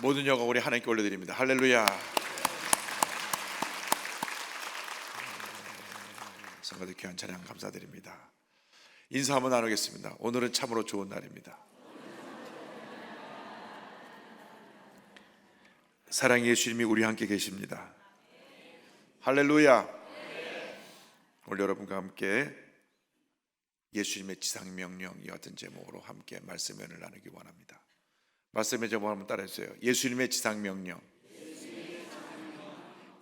모든 영광 우리 하나님께 올려드립니다. 할렐루야. 성가대 귀한 찬양 감사드립니다. 인사 한번 나누겠습니다. 오늘은 참으로 좋은 날입니다. 사랑의 예수님이 우리 함께 계십니다. 할렐루야. 오늘 여러분과 함께 예수님의 지상명령 이 같은 제목으로 함께 말씀을 나누기 원합니다. 말씀의 제목 한번 따라해 주세요. 예수님의 지상명령.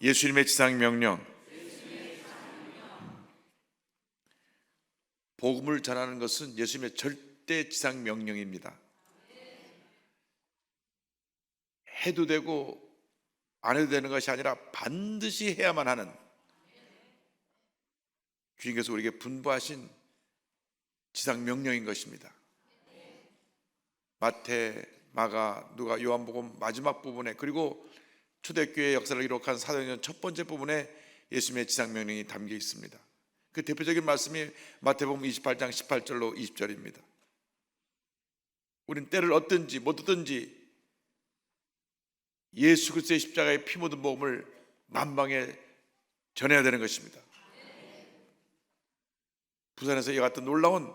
예수님의 지상명령. 복음을 전하는 것은 예수님의 절대 지상명령입니다. 해도 되고 안 해도 되는 것이 아니라 반드시 해야만 하는, 주님께서 우리에게 분부하신 지상명령인 것입니다. 마태, 마가, 누가, 요한복음 마지막 부분에, 그리고 초대교회의 역사를 기록한 사도행전 첫 번째 부분에 예수님의 지상명령이 담겨 있습니다. 그 대표적인 말씀이 마태복음 28장 18절로 20절입니다. 우린 때를 얻든지 못 얻든지 예수 그리스도의 십자가의 피 묻은 복음을 만방에 전해야 되는 것입니다. 부산에서 이와 같은 놀라운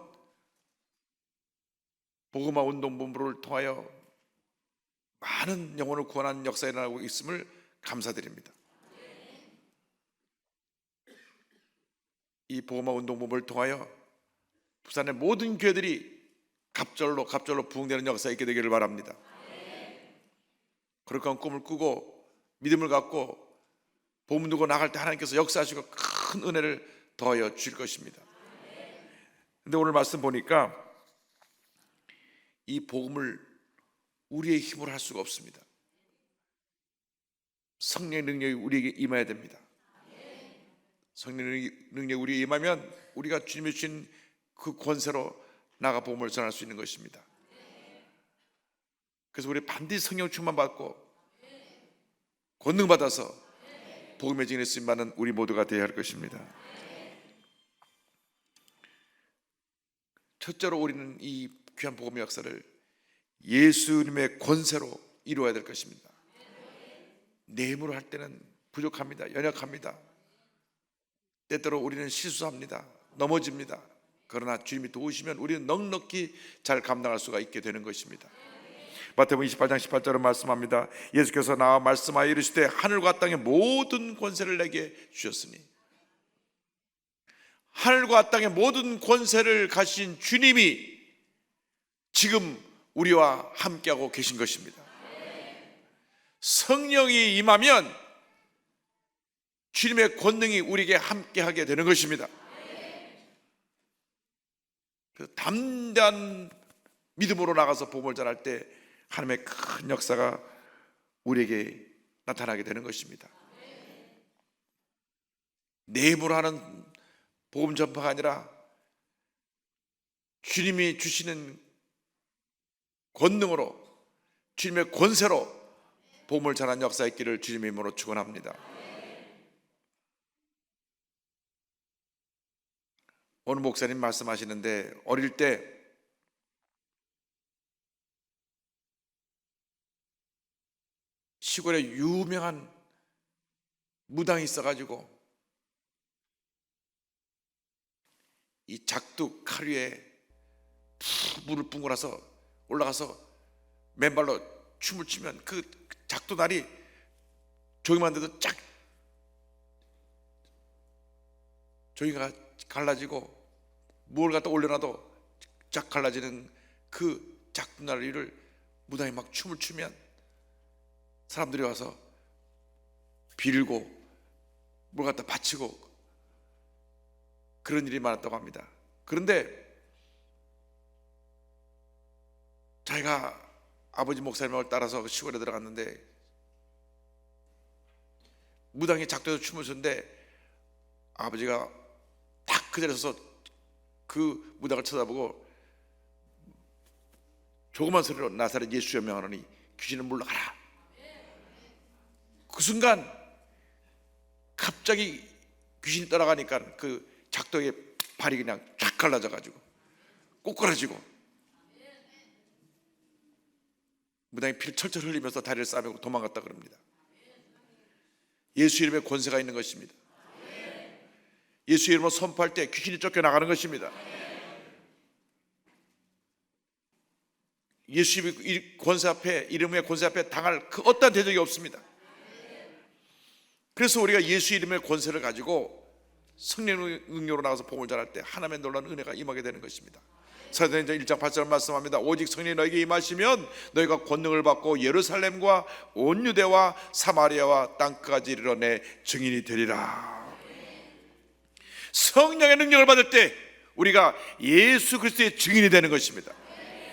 복음화 운동본부를 통하여 많은 영혼을 구원하는 역사가 일어나고 있음을 감사드립니다. 이 복음화 운동본부를 통하여 부산의 모든 교회들이 갑절로 부흥되는 역사가 있게 되기를 바랍니다. 그렇게 꿈을 꾸고 믿음을 갖고 복음 들고 나갈 때 하나님께서 역사하시고 큰 은혜를 더하여 주실 것입니다. 근데 오늘 말씀 보니까 이 복음을 우리의 힘으로 할 수가 없습니다. 성령의 능력이 우리에게 임해야 됩니다. 성령의 능력이 우리에게 임하면 우리가 주님이 주신 그 권세로 나가 복음을 전할 수 있는 것입니다. 그래서 우리 반드시 성령 충만 받고 권능 받아서 복음의 증인의 쓰임 받는 우리 모두가 되어야 할 것입니다. 첫째로 우리는 이 귀한 복음의 역사를 예수님의 권세로 이루어야 될 것입니다. 내 힘으로 할 때는 부족합니다. 연약합니다. 때때로 우리는 실수합니다. 넘어집니다. 그러나 주님이 도우시면 우리는 넉넉히 잘 감당할 수가 있게 되는 것입니다. 마태복음 28장 18절은 말씀합니다. 예수께서 나와 말씀하여 이르시되 하늘과 땅의 모든 권세를 내게 주셨으니, 하늘과 땅의 모든 권세를 가신 주님이 지금 우리와 함께하고 계신 것입니다. 성령이 임하면 주님의 권능이 우리에게 함께하게 되는 것입니다. 그래서 담대한 믿음으로 나가서 복음을 전할 때 하나님의 큰 역사가 우리에게 나타나게 되는 것입니다. 내 힘으로 하는 복음 전파가 아니라 주님이 주시는 권능으로, 주님의 권세로 복음을 전하는 역사 있기를 주님의 이름으로 축원합니다. 오늘 목사님 말씀하시는데, 어릴 때 시골에 유명한 무당이 있어가지고 이 작두 칼 위에 물을 뿜고 나서 올라가서 맨발로 춤을 추면 그 작두 날이 조기만 돼도 쫙 조기가 갈라지고, 뭘 갖다 올려놔도 쫙 갈라지는 그 작두 날 위를 무당이 막 춤을 추면 사람들이 와서 빌고 뭘 갖다 바치고 그런 일이 많았다고 합니다. 그런데 자기가 아버지 목사님을 따라서 시골에 들어갔는데 무당이 작두에서 춤을 추는데 아버지가 딱 그 자리에 서서 그 무당을 쳐다보고 조그만 소리로 나사렛 예수여 명하노니 귀신은 물러가라. 그 순간 갑자기 귀신이 떠나가니까 그 작두의 발이 그냥 쫙 갈라져 가지고 꼬꾸라지고 무당이 피를 철철 흘리면서 다리를 싸매고 도망갔다 그럽니다. 예수 이름에 권세가 있는 것입니다. 예수 이름으로 선포할 때 귀신이 쫓겨나가는 것입니다. 예수 이름의 권세 앞에, 이름의 권세 앞에 당할 그 어떠한 대적이 없습니다. 그래서 우리가 예수 이름의 권세를 가지고 성령의 능력으로 나가서 복음을 전할 때 하나님의 놀라운 은혜가 임하게 되는 것입니다. 사도행전 1장 8절 말씀합니다. 오직 성령이 너에게 임하시면 너희가 권능을 받고 예루살렘과 온 유대와 사마리아와 땅끝까지 이르러 내 증인이 되리라. 성령의 능력을 받을 때 우리가 예수 그리스도의 증인이 되는 것입니다.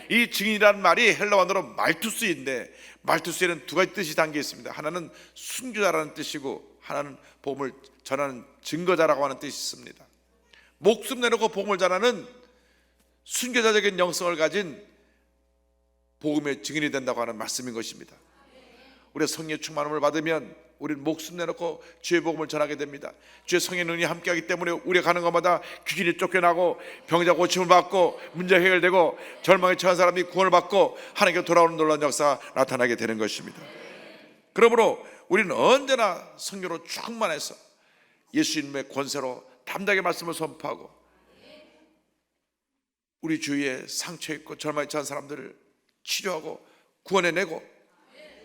이 증인이라는 말이 헬라어로 말투스인데, 말투스에는 두 가지 뜻이 담겨 있습니다. 하나는 순교자라는 뜻이고 하나는 복음을 전하는 증거자라고 하는 뜻이 있습니다. 목숨 내놓고 복음을 전하는 순교자적인 영성을 가진 복음의 증인이 된다고 하는 말씀인 것입니다. 우리가 성령의 충만함을 받으면 우리는 목숨 내놓고 주의 복음을 전하게 됩니다. 주의 성령의 능력이 함께하기 때문에 우리가 가는 것마다 귀신이 쫓겨나고 병자 고침을 받고 문제 해결되고 절망에 처한 사람이 구원을 받고 하나님께 돌아오는 놀라운 역사가 나타나게 되는 것입니다. 그러므로 우리는 언제나 성령으로 충만해서 예수 이름의 권세로 담대하게 말씀을 선포하고 우리 주위에 상처 있고 절망에 처한 사람들을 치료하고 구원해내고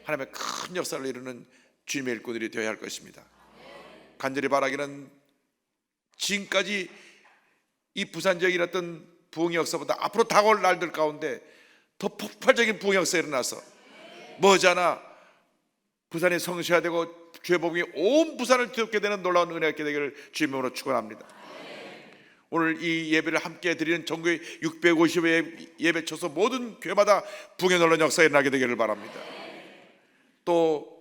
하나님의 큰 역사를 이루는 주님의 일꾼들이 되어야 할 것입니다. 간절히 바라기는 지금까지 이 부산 지역에 일어났던 부흥의 역사보다 앞으로 다가올 날들 가운데 더 폭발적인 부흥의 역사가 일어나서 머지않아 부산이 성취화되고 주의 복음이 온 부산을 뒤덮게 되는 놀라운 은혜가 있게 되기를 주님으로 축원합니다. 오늘 이 예배를 함께 드리는 전국의 650회 예배 쳐서 모든 교회마다 부흥의 놀라운 역사가 일어나게 되기를 바랍니다. 또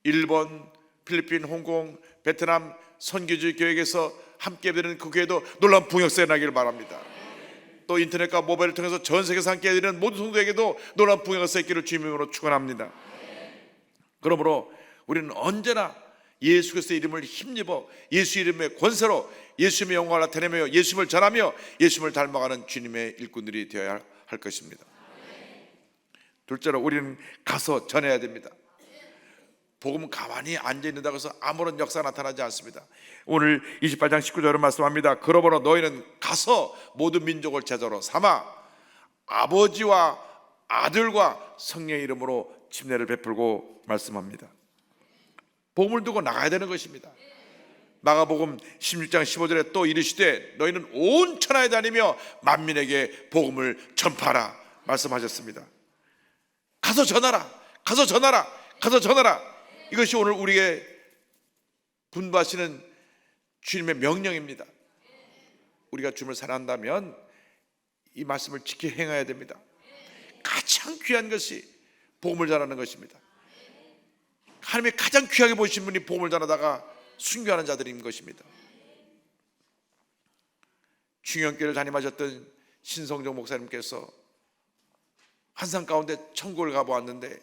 일본, 필리핀, 홍콩, 베트남 선교지 교회에서 함께 드리는 그 교회도 놀라운 부흥의 역사가 일어나기를 바랍니다. 또 인터넷과 모바일을 통해서 전 세계에서 함께 드리는 모든 성도에게도 놀라운 부흥의 역사가 있기를 주님으로 축원합니다. 그러므로 우리는 언제나 예수 그리스도의 이름을 힘입어 예수 이름의 권세로 예수님의 영광을 나타내며 예수님을 전하며 예수님을 닮아가는 주님의 일꾼들이 되어야 할 것입니다. 둘째로 우리는 가서 전해야 됩니다. 복음은 가만히 앉아있는다고 해서 아무런 역사가 나타나지 않습니다. 오늘 28장 19절을 말씀합니다. 그러므로 너희는 가서 모든 민족을 제자로 삼아 아버지와 아들과 성령의 이름으로 침례를 베풀고 말씀합니다. 복음을 두고 나가야 되는 것입니다. 마가복음 16장 15절에 또 이르시되 너희는 온 천하에 다니며 만민에게 복음을 전파하라 말씀하셨습니다. 가서 전하라, 가서 전하라, 가서 전하라. 이것이 오늘 우리에게 분부하시는 주님의 명령입니다. 우리가 주님을 사랑한다면 이 말씀을 지켜 행해야 됩니다. 가장 귀한 것이 복음을 전하는 것입니다. 하나님이 가장 귀하게 보신 분이 복음을 전하다가 순교하는 자들인 것입니다. 중형교회를 담임하셨던 신성종 목사님께서 환상 가운데 천국을 가보았는데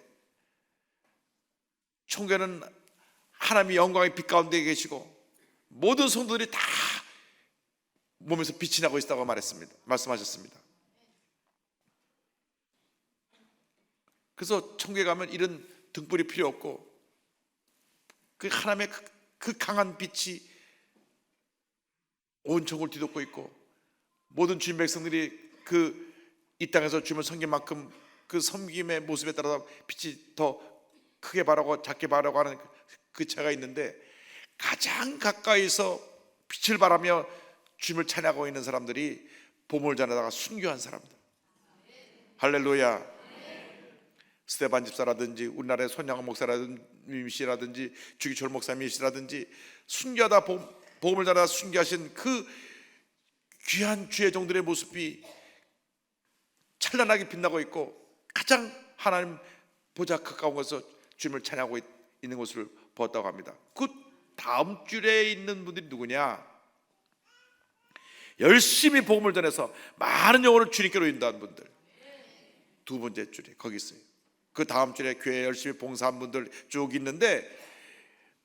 천국에는 하나님의 영광의 빛 가운데 계시고 모든 성도들이 다 몸에서 빛이 나고 있다고 말씀하셨습니다. 그래서 천국에 가면 이런 등불이 필요 없고 그 하나님의 그 강한 빛이 온 천국을 뒤덮고 있고 모든 주님 백성들이 그 이 땅에서 주님을 섬긴 만큼 그 섬김의 모습에 따라서 빛이 더 크게 바라고 작게 바라고 하는 그 차가 있는데 가장 가까이서 빛을 바라며 주님을 찬양하고 있는 사람들이 복음을 전하다가 순교한 사람들. 할렐루야. 스테반 집사라든지 우리나라의 손양원 목사라든지 주기철 목사님이시라든지 순교하다 복음을 전하다 순교하신 그 귀한 주의 종들의 모습이 찬란하게 빛나고 있고 가장 하나님 보좌 가까운 곳에서 주님을 찬양하고 있는 것을 보았다고 합니다. 그 다음 줄에 있는 분들이 누구냐? 열심히 복음을 전해서 많은 영혼을 주님께로 인도한 분들. 두 번째 줄에 거기 있어요. 그 다음 줄에 교회 열심히 봉사한 분들 쭉 있는데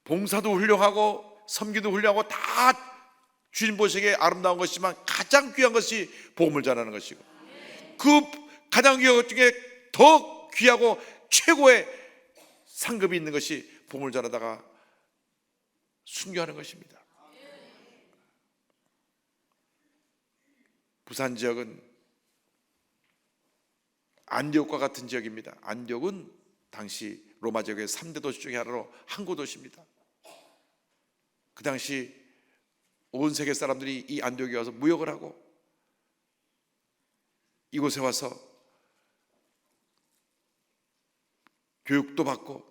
봉사도 훌륭하고 섬기도 훌륭하고 다 주님 보시기에 아름다운 것이지만 가장 귀한 것이 복음을 전하는 것이고 그 가장 귀한 것 중에 더 귀하고 최고의 상급이 있는 것이 복음을 전하다가 순교하는 것입니다. 부산 지역은 안디옥과 같은 지역입니다. 안디옥은 당시 로마 지역의 3대 도시 중에 하나로 항구 도시입니다. 그 당시 온 세계 사람들이 이 안디옥에 와서 무역을 하고 이곳에 와서 교육도 받고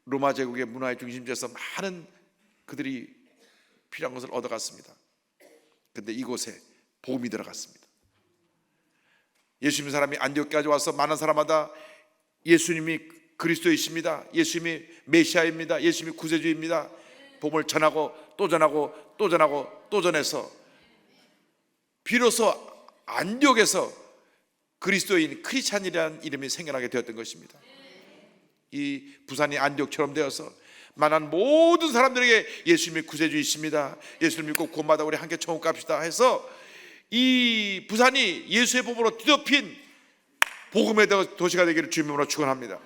로마 제국의 문화의 중심지에서 많은 그들이 필요한 것을 얻어갔습니다. 그런데 이곳에 복음이 들어갔습니다. 예수 믿는 사람이 안디옥까지 와서 많은 사람마다 예수님이 그리스도이십니다, 예수님이 메시아입니다, 예수님이 구세주입니다, 복음을 전하고 또 전하고 또 전하고 또 전해서 비로소 안디옥에서 그리스도인 크리스찬이라는 이름이 생겨나게 되었던 것입니다. 이 부산이 안디옥처럼 되어서 만한 모든 사람들에게 예수님이 구세주이십니다, 예수를 믿고 구원받아 우리 함께 천국 갑시다 해서 이 부산이 예수의 복음으로 뒤덮인 복음의 도시가 되기를 주님으로 축원합니다.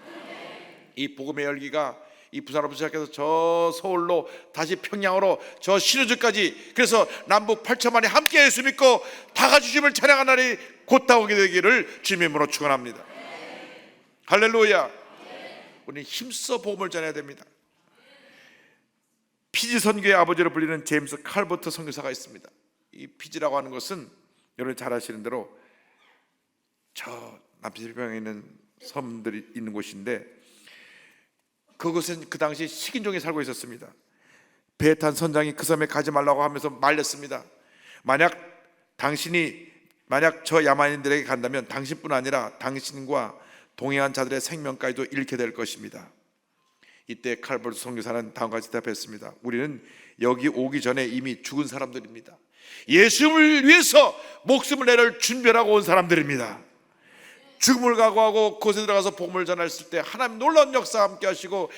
이 복음의 열기가 이 부산으로부터 시작해서 저 서울로 다시 평양으로 저 신의주까지, 그래서 남북 8천만이 함께 예수 믿고 다 같이 주님을 찬양하는 날이 곧 다오게 되기를 주님의 이름으로 축원합니다. 할렐루야. 우리는 힘써 복음을 전해야 됩니다. 피지 선교의 아버지로 불리는 제임스 칼버트 선교사가 있습니다. 이 피지라고 하는 것은 여러분이 잘 아시는 대로 저 남피리병에 있는 섬들이 있는 곳인데, 그곳은 그 당시 식인종이 살고 있었습니다. 배에 탄 선장이 그 섬에 가지 말라고 하면서 말렸습니다. 만약 저 야만인들에게 간다면 당신뿐 아니라 당신과 동행한 자들의 생명까지도 잃게 될 것입니다. 이때 칼버트 선교사는 다음과 같이 대답했습니다. 우리는 여기 오기 전에 이미 죽은 사람들입니다. 예수를 위해서 목숨을 내릴 준비를 하고 온 사람들입니다. 죽음을 각오하고 그곳에 들어가서 복음을 전했을 때 하나님 놀라운 역사와 함께 하시고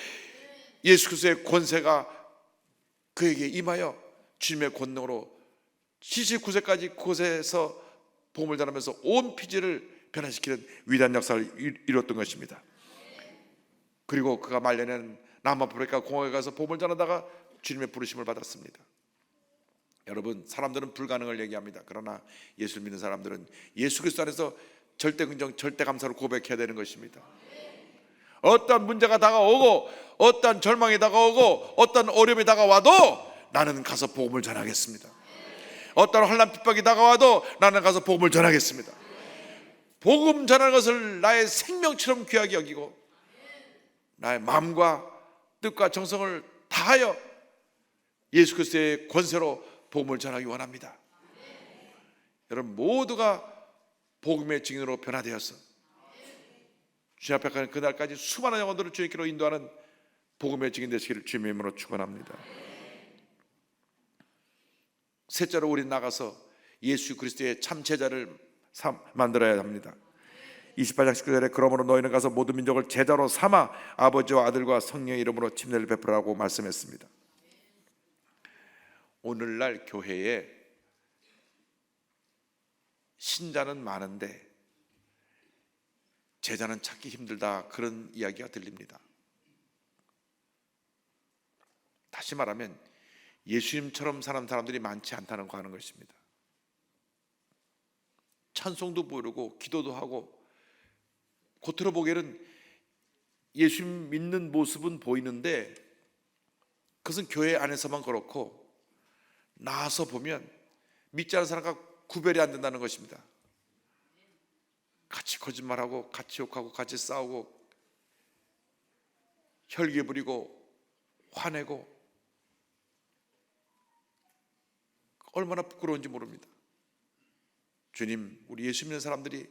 예수 그리스도의 권세가 그에게 임하여 주님의 권능으로 79세까지 그곳에서 복음을 전하면서 온 피지를 변화시키는 위대한 역사를 이뤘던 것입니다. 그리고 그가 말년에는 남아프리카 공화국에 가서 복음을 전하다가 주님의 부르심을 받았습니다. 여러분, 사람들은 불가능을 얘기합니다. 그러나 예수를 믿는 사람들은 예수 그리스도 안에서 절대 긍정, 절대 감사를 고백해야 되는 것입니다. 어떤 문제가 다가오고 어떤 절망이 다가오고 어떤 어려움이 다가와도 나는 가서 복음을 전하겠습니다. 어떤 환난 핍박이 다가와도 나는 가서 복음을 전하겠습니다. 복음 전하는 것을 나의 생명처럼 귀하게 여기고 나의 마음과 뜻과 정성을 다하여 예수 그리스도의 권세로 복음을 전하기 원합니다. 여러분 모두가 복음의 증인으로 변화되어서 주님 앞에 가는 그날까지 수많은 영혼들을 주님께로 인도하는 복음의 증인 되시기를 주님의 이름으로 축원합니다. 셋째로 우리는 나가서 예수 그리스도의 참 제자를 만들어야 합니다. 28장 19절에 그러므로 너희는 가서 모든 민족을 제자로 삼아 아버지와 아들과 성령의 이름으로 침례를 베풀라고 말씀했습니다. 오늘날 교회에 신자는 많은데 제자는 찾기 힘들다, 그런 이야기가 들립니다. 다시 말하면 예수님처럼 사는 사람들이 많지 않다는 거 하는 것입니다. 찬송도 부르고 기도도 하고 겉으로 보기에는 예수님 믿는 모습은 보이는데 그것은 교회 안에서만 그렇고 나와서 보면 믿지 않는 사람과 구별이 안 된다는 것입니다. 같이 거짓말하고 같이 욕하고 같이 싸우고 혈기 부리고 화내고 얼마나 부끄러운지 모릅니다. 주님, 우리 예수 믿는 사람들이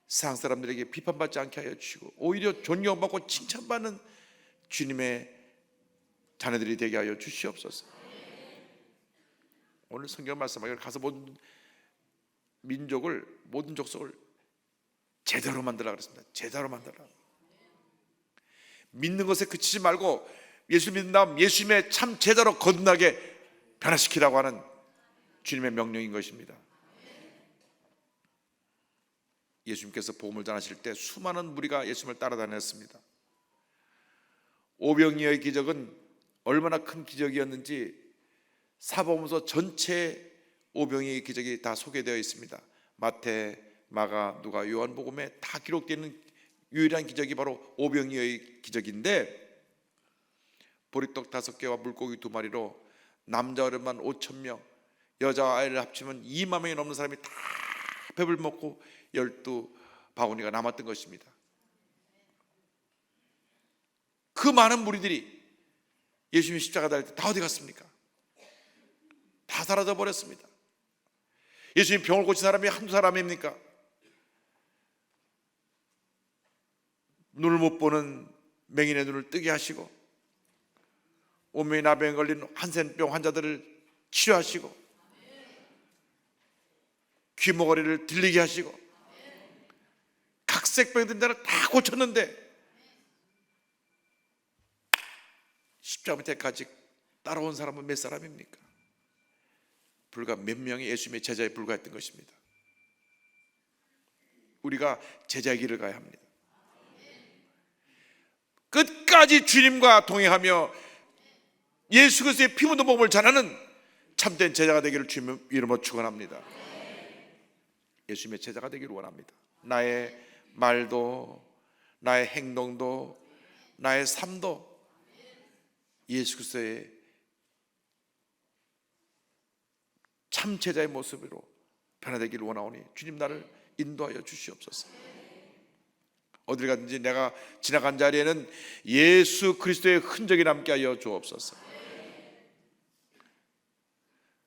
세상 사람들에게 비판받지 않게 하여 주시고 오히려 존경받고 칭찬받는 주님의 자녀들이 되게 하여 주시옵소서. 오늘 성경 말씀하기를 가서 모든 민족을, 모든 족속을 제자로 만들라 그랬습니다. 제자로 만들라. 믿는 것에 그치지 말고 예수 믿는 다음 예수님의 참 제자로 거듭나게 변화시키라고 하는 주님의 명령인 것입니다. 예수님께서 복음을 전하실 때 수많은 무리가 예수님을 따라다녔습니다. 오병이어의 기적은 얼마나 큰 기적이었는지 사복음서 전체 오병이어의 기적이 다 소개되어 있습니다. 마태, 마가, 누가, 요한복음에 다 기록되어 있는 유일한 기적이 바로 오병이어의 기적인데, 보리떡 5개와 물고기 2마리로 남자 어른만 5,000명, 여자와 아이를 합치면 2만 명이 넘는 사람이 다 배불리 먹고 12바구니가 남았던 것입니다. 그 많은 무리들이 예수님이 십자가 달릴 때 다 어디 갔습니까? 다 사라져 버렸습니다. 예수님 병을 고친 사람이 한두 사람입니까? 눈을 못 보는 맹인의 눈을 뜨게 하시고, 오명이나병에 걸린 한센병 환자들을 치료하시고, 귀머거리를 들리게 하시고, 각색병 든 데를 다 고쳤는데 십자가 밑에까지 따라온 사람은 몇 사람입니까? 불과 몇 명이 예수님의 제자에 불과했던 것입니다. 우리가 제자의 길을 가야 합니다. 끝까지 주님과 동행하며 예수 그리스도의 피 묻은 복음을 전하는 참된 제자가 되기를 주님 이름으로 축원합니다. 예수님의 제자가 되기를 원합니다. 나의 말도, 나의 행동도, 나의 삶도 예수 그리스도의 참 제자의 모습으로 변화되기를 원하오니 주님 나를 인도하여 주시옵소서. 어딜 가든지 내가 지나간 자리에는 예수 그리스도의 흔적이 남게 하여 주옵소서.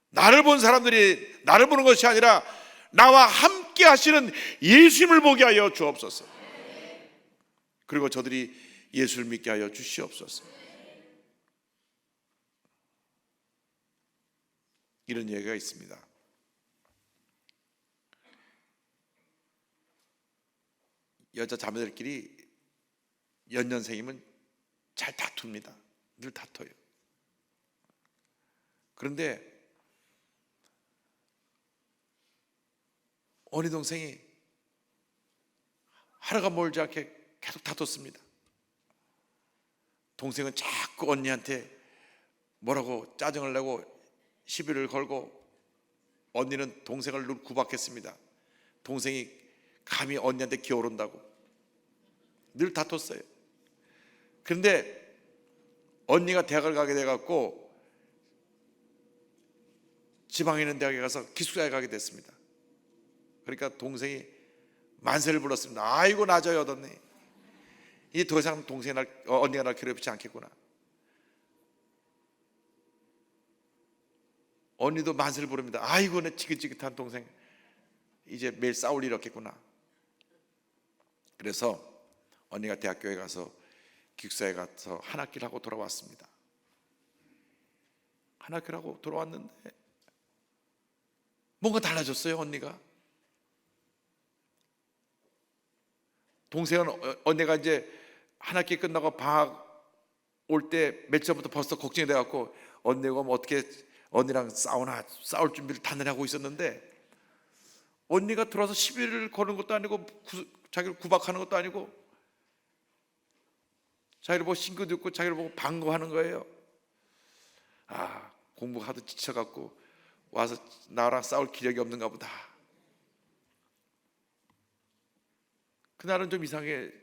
나를 본 사람들이 나를 보는 것이 아니라 나와 함께 하시는 예수님을 보게 하여 주옵소서. 그리고 저들이 예수를 믿게 하여 주시옵소서. 이런 얘기가 있습니다. 여자 자매들끼리 연년생이면 잘 다툽니다. 늘 다퉈요. 그런데 언니 동생이 하루가 멀지 않게 계속 다퉜습니다. 동생은 자꾸 언니한테 뭐라고 짜증을 내고 시비를 걸고, 언니는 동생을 늘 구박했습니다. 동생이 감히 언니한테 기어오른다고 늘 다퉜어요. 그런데 언니가 대학을 가게 돼갖고 지방에 있는 대학에 가서 기숙사에 가게 됐습니다. 그러니까 동생이 만세를 불렀습니다. 아이고 낮아요 언니, 이 더 이상 언니가 날 괴롭히지 않겠구나. 언니도 만세를 부릅니다. 아이고 내 지긋지긋한 동생, 이제 매일 싸울 일이 없겠구나. 그래서 언니가 대학교에 가서 기숙사에 가서 한 학기를 하고 돌아왔습니다. 한 학기를 하고 돌아왔는데 뭔가 달라졌어요. 언니가, 동생은 언니가 이제 한 학기 끝나고 방학 올 때 며칠 전부터 벌써 걱정이 돼갖고 언니가 뭐 어떻게 언니랑 싸울 준비를 단단히 하고 있었는데, 언니가 들어와서 시비를 거는 것도 아니고 자기를 구박하는 것도 아니고 자기를 보고 신고 듣고 자기를 보고 반가워하는 거예요. 아, 공부 하도 지쳐갖고 와서 나랑 싸울 기력이 없는가 보다. 그날은 좀 이상하게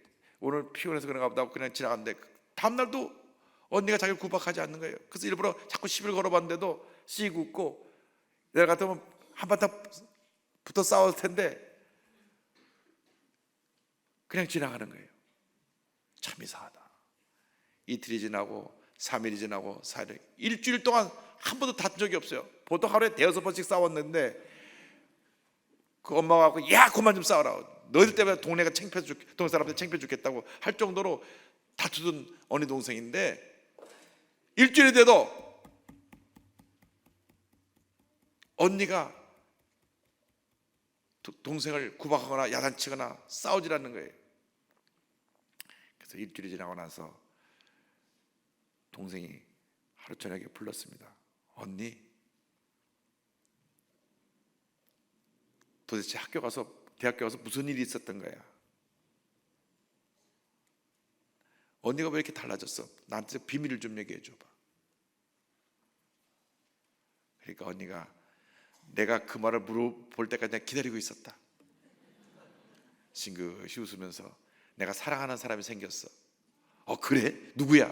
오늘 피곤해서 그런가 보다 하고 그냥 지나갔는데, 다음날도 언니가 자기를 구박하지 않는 거예요. 그래서 일부러 자꾸 시비를 걸어봤는데도 씩 웃고, 내가 같으면 한바탕 붙어 싸울 텐데 그냥 지나가는 거예요. 참 이상하다. 이틀이 지나고 3일이 지나고 4일, 일주일 동안 한 번도 다툰 적이 없어요. 보통 하루에 5-6번씩 싸웠는데 그 엄마가 하고, 야 그만 좀 싸워라, 너희들 때문에 동네 사람들 창피해 죽겠다고 할 정도로 다투던 언니 동생인데, 일주일이 돼도 언니가 동생을 구박하거나 야단치거나 싸우질 않는 거예요. 그래서 일주일이 지나고 나서 동생이 하루 저녁에 불렀습니다. 언니, 도대체 학교 가서 대학교 와서 무슨 일이 있었던 거야. 언니가 왜 이렇게 달라졌어? 나한테 비밀을 좀 얘기해 줘봐. 그러니까 언니가 내가 그 말을 물어볼 때까지 내가 기다리고 있었다. 싱긋이 웃으면서 내가 사랑하는 사람이 생겼어. 그래? 누구야?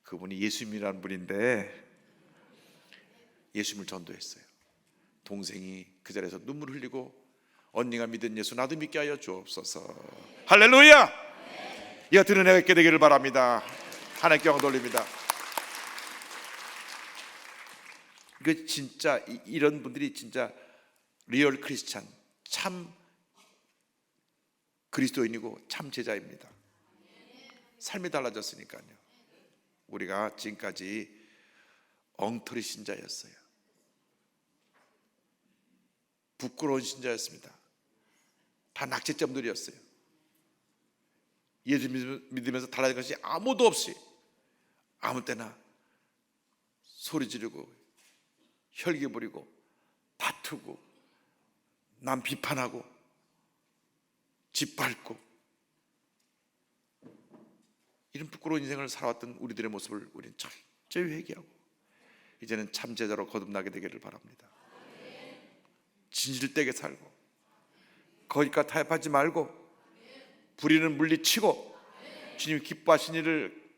그분이 예수님이라는 분인데 예수님을 전도했어요. 동생이 그 자리에서 눈물 흘리고 언니가 믿은 예수 나도 믿게 하여 주옵소서. 할렐루야! 이가 들은 내가 있게 되기를 바랍니다. 하나님께 영광 돌립니다. 그 진짜 이런 분들이 진짜 리얼 크리스찬, 참 그리스도인이고 참 제자입니다. 삶이 달라졌으니까요. 우리가 지금까지 엉터리 신자였어요. 부끄러운 신자였습니다. 다 낙제점들이었어요. 예수 믿으면서 달라진 것이 아무도 없이 아무 때나 소리 지르고 혈기 부리고 다투고 남 비판하고 짓밟고 이런 부끄러운 인생을 살아왔던 우리들의 모습을 우리는 철저히 회개하고 이제는 참 제자로 거듭나게 되기를 바랍니다. 진실되게 살고 거짓과 타협하지 말고 불의는 물리치고 주님이 기뻐하신 일을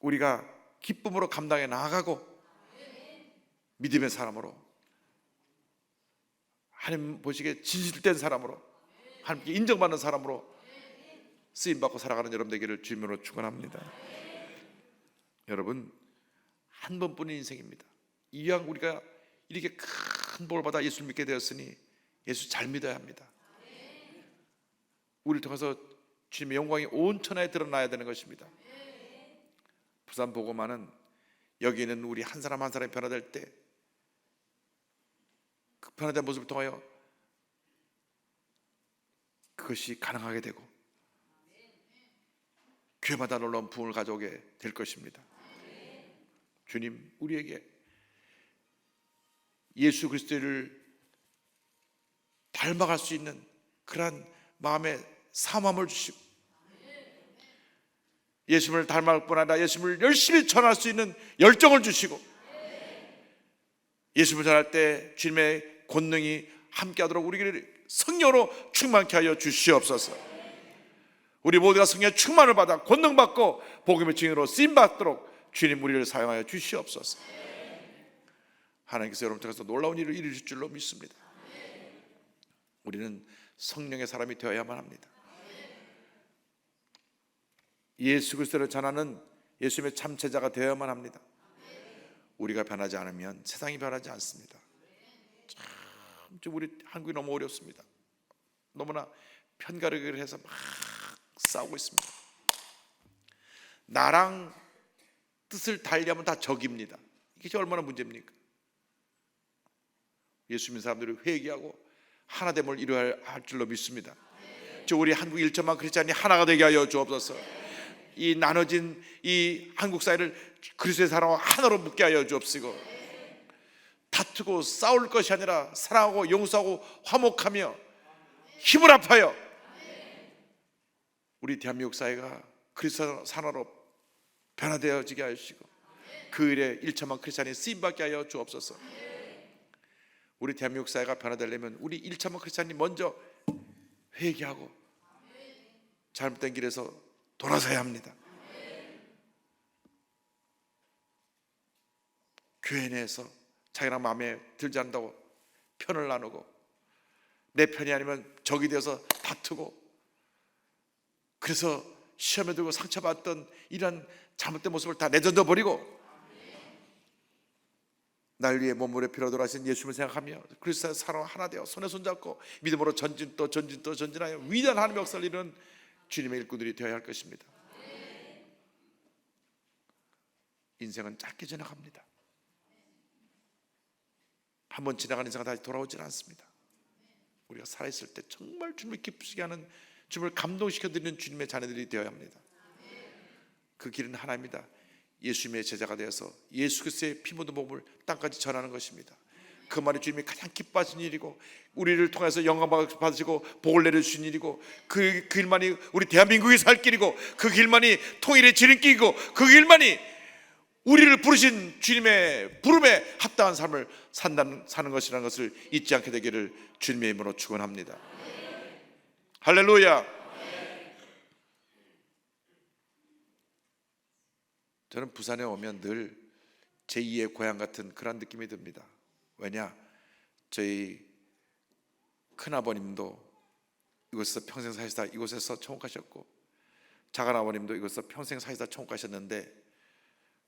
우리가 기쁨으로 감당해 나아가고 믿음의 사람으로 하나님 보시기에 진실된 사람으로 하나님께 인정받는 사람으로 쓰임받고 살아가는 여러분 되기를 주님으로 축원합니다. 여러분 한 번뿐인 인생입니다. 이왕 우리가 이렇게 큰 복을 받아 예수를 믿게 되었으니 예수 잘 믿어야 합니다. 우리를 통해서 주님의 영광이 온 천하에 드러나야 되는 것입니다. 부산 보고만은 여기 있는 우리 한 사람 한 사람이 변화될 때 그 변화된 모습을 통하여 그것이 가능하게 되고 교회마다 놀라운 부흥을 가져오게 될 것입니다. 주님 우리에게 예수 그리스도를 닮아갈 수 있는 그러한 마음의 사모함을 주시고 예수님을 닮아갈 뿐 아니라 예수님을 열심히 전할 수 있는 열정을 주시고 예수님을 전할 때 주님의 권능이 함께하도록 우리를 성령으로 충만케 하여 주시옵소서. 우리 모두가 성령의 충만을 받아 권능 받고 복음의 증인으로 쓰임받도록 주님 우리를 사용하여 주시옵소서. 하나님께서 여러분 통해서 놀라운 일을 이루실 줄로 믿습니다. 우리는 성령의 사람이 되어야만 합니다. 예수 그리스도를 전하는 예수님의 참 제자가 되어야만 합니다. 우리가 변하지 않으면 세상이 변하지 않습니다. 참 우리 한국이 너무 어렵습니다. 너무나 편가르기를 해서 막 싸우고 있습니다. 나랑 뜻을 달리하면 다 적입니다. 이게 얼마나 문제입니까? 예수 믿는 사람들이 회개하고 하나됨을 이루어야 할 줄로 믿습니다. 우리 한국 1천만 크리스찬이 하나가 되게 하여 주옵소서. 이 나눠진 이 한국 사회를 그리스도의 사랑과 하나로 묶게 하여 주옵시고 다투고 싸울 것이 아니라 사랑하고 용서하고 화목하며 힘을 합하여 우리 대한민국 사회가 그리스도 산화로 변화되어지게 하시고 그 일에 1천만 크리스찬이 쓰임받게 하여 주옵소서. 우리 대한민국 사회가 변화되려면 우리 1천만 크리스찬이 먼저 회개하고 잘못된 길에서 돌아서야 합니다. 교회 내에서 자기랑 마음에 들지 않는다고 편을 나누고 내 편이 아니면 적이 되어서 다투고 그래서 시험에 들고 상처받던 이런 잘못된 모습을 다 내던져 버리고 날 위해 몸무게 피로 돌아가신 예수님을 생각하며 그리스도의 사랑 하나 되어 손에 손잡고 믿음으로 전진 또 전진하여 위대한 하나님의 역사를 이루는 주님의 일꾼들이 되어야 할 것입니다. 인생은 짧게 지나갑니다. 한번 지나간 인생은 다시 돌아오질 않습니다. 우리가 살아있을 때 정말 주님을 기쁘시게 하는 주님을 감동시켜드리는 주님의 자녀들이 되어야 합니다. 그 길은 하나입니다. 예수님의 제자가 되어서 예수 그리스도의 피 묻은 복음을 땅까지 전하는 것입니다. 그 말이 주님이 가장 기뻐하신 일이고 우리를 통해서 영광 받으시고 복을 내려주신 일이고 그 길만이 우리 대한민국이 살 길이고 그 길만이 통일의 지름길이고 그 길만이 우리를 부르신 주님의 부름에 합당한 삶을 사는 것이라는 것을 잊지 않게 되기를 주님의 이름으로 축원합니다. 할렐루야. 저는 부산에 오면 늘 제2의 고향 같은 그런 느낌이 듭니다. 왜냐? 저희 큰아버님도 이곳에서 평생 사시다 이곳에서 천국가셨고 작은아버님도 이곳에서 평생 사시다 천국가셨는데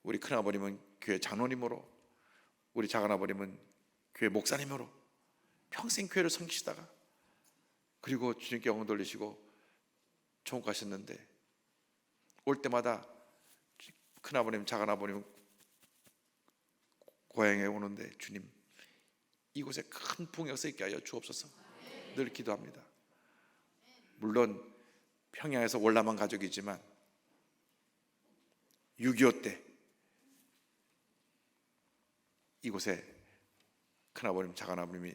우리 큰아버님은 교회 장로님으로 우리 작은아버님은 교회 목사님으로 평생 교회를 섬기시다가 그리고 주님께 영광 돌리시고 천국가셨는데 올 때마다 큰아버님 작은아버님 고향에 오는데 주님 이곳에 큰 풍요가 있게 하여 주옵소서 늘 기도합니다. 물론 평양에서 월남한 가족이지만 6.25 때 이곳에 큰아버님 작은아버님이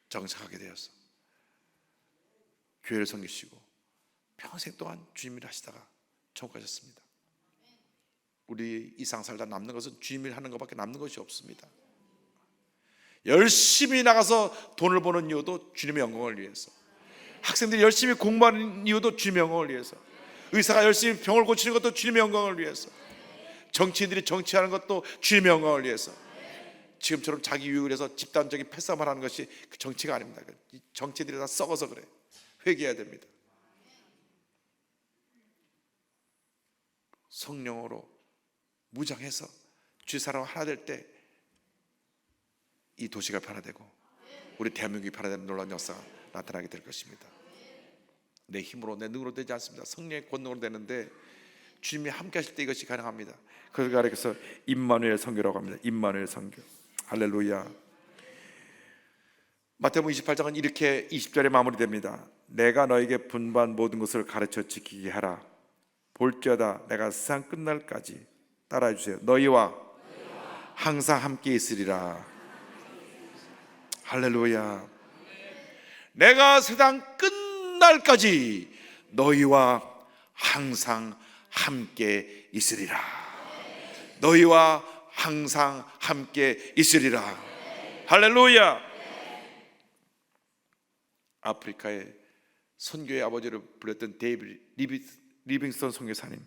정착하게 되어서 교회를 섬기시고 평생 동안 주님 일 하시다가 천국가셨습니다. 우리 이 세상 살다 남는 것은 주님 일 하는 것밖에 남는 것이 없습니다. 열심히 나가서 돈을 버는 이유도 주님의 영광을 위해서, 학생들이 열심히 공부하는 이유도 주님의 영광을 위해서, 의사가 열심히 병을 고치는 것도 주님의 영광을 위해서, 정치인들이 정치하는 것도 주님의 영광을 위해서. 지금처럼 자기 유익을 위해서 집단적인 패싸움을 하는 것이 그 정치가 아닙니다. 정치들이 다 썩어서 그래. 회개해야 됩니다. 성령으로 무장해서 주의 사람 하나 될 때 이 도시가 변화되고 우리 대한민국이 변화되는 놀라운 역사가 나타나게 될 것입니다. 내 힘으로 내 능으로 되지 않습니다. 성령의 권능으로 되는데 주님이 함께 하실 때 이것이 가능합니다. 그걸 가리켜서 임마누엘 선교라고 합니다. 임마누엘 선교. 할렐루야. 마태복음 28장은 이렇게 20절에 마무리됩니다. 내가 너에게 분부한 모든 것을 가르쳐 지키게 하라. 볼지어다 내가 세상 끝날까지 따라해 주세요. 너희와 항상 함께 있으리라. 할렐루야. 내가 세상 끝날까지 너희와 항상 함께 있으리라. 너희와 항상 함께 있으리라. 할렐루야. 아프리카의 선교의 아버지를 불렸던 데이비드 리빙스턴 선교사님,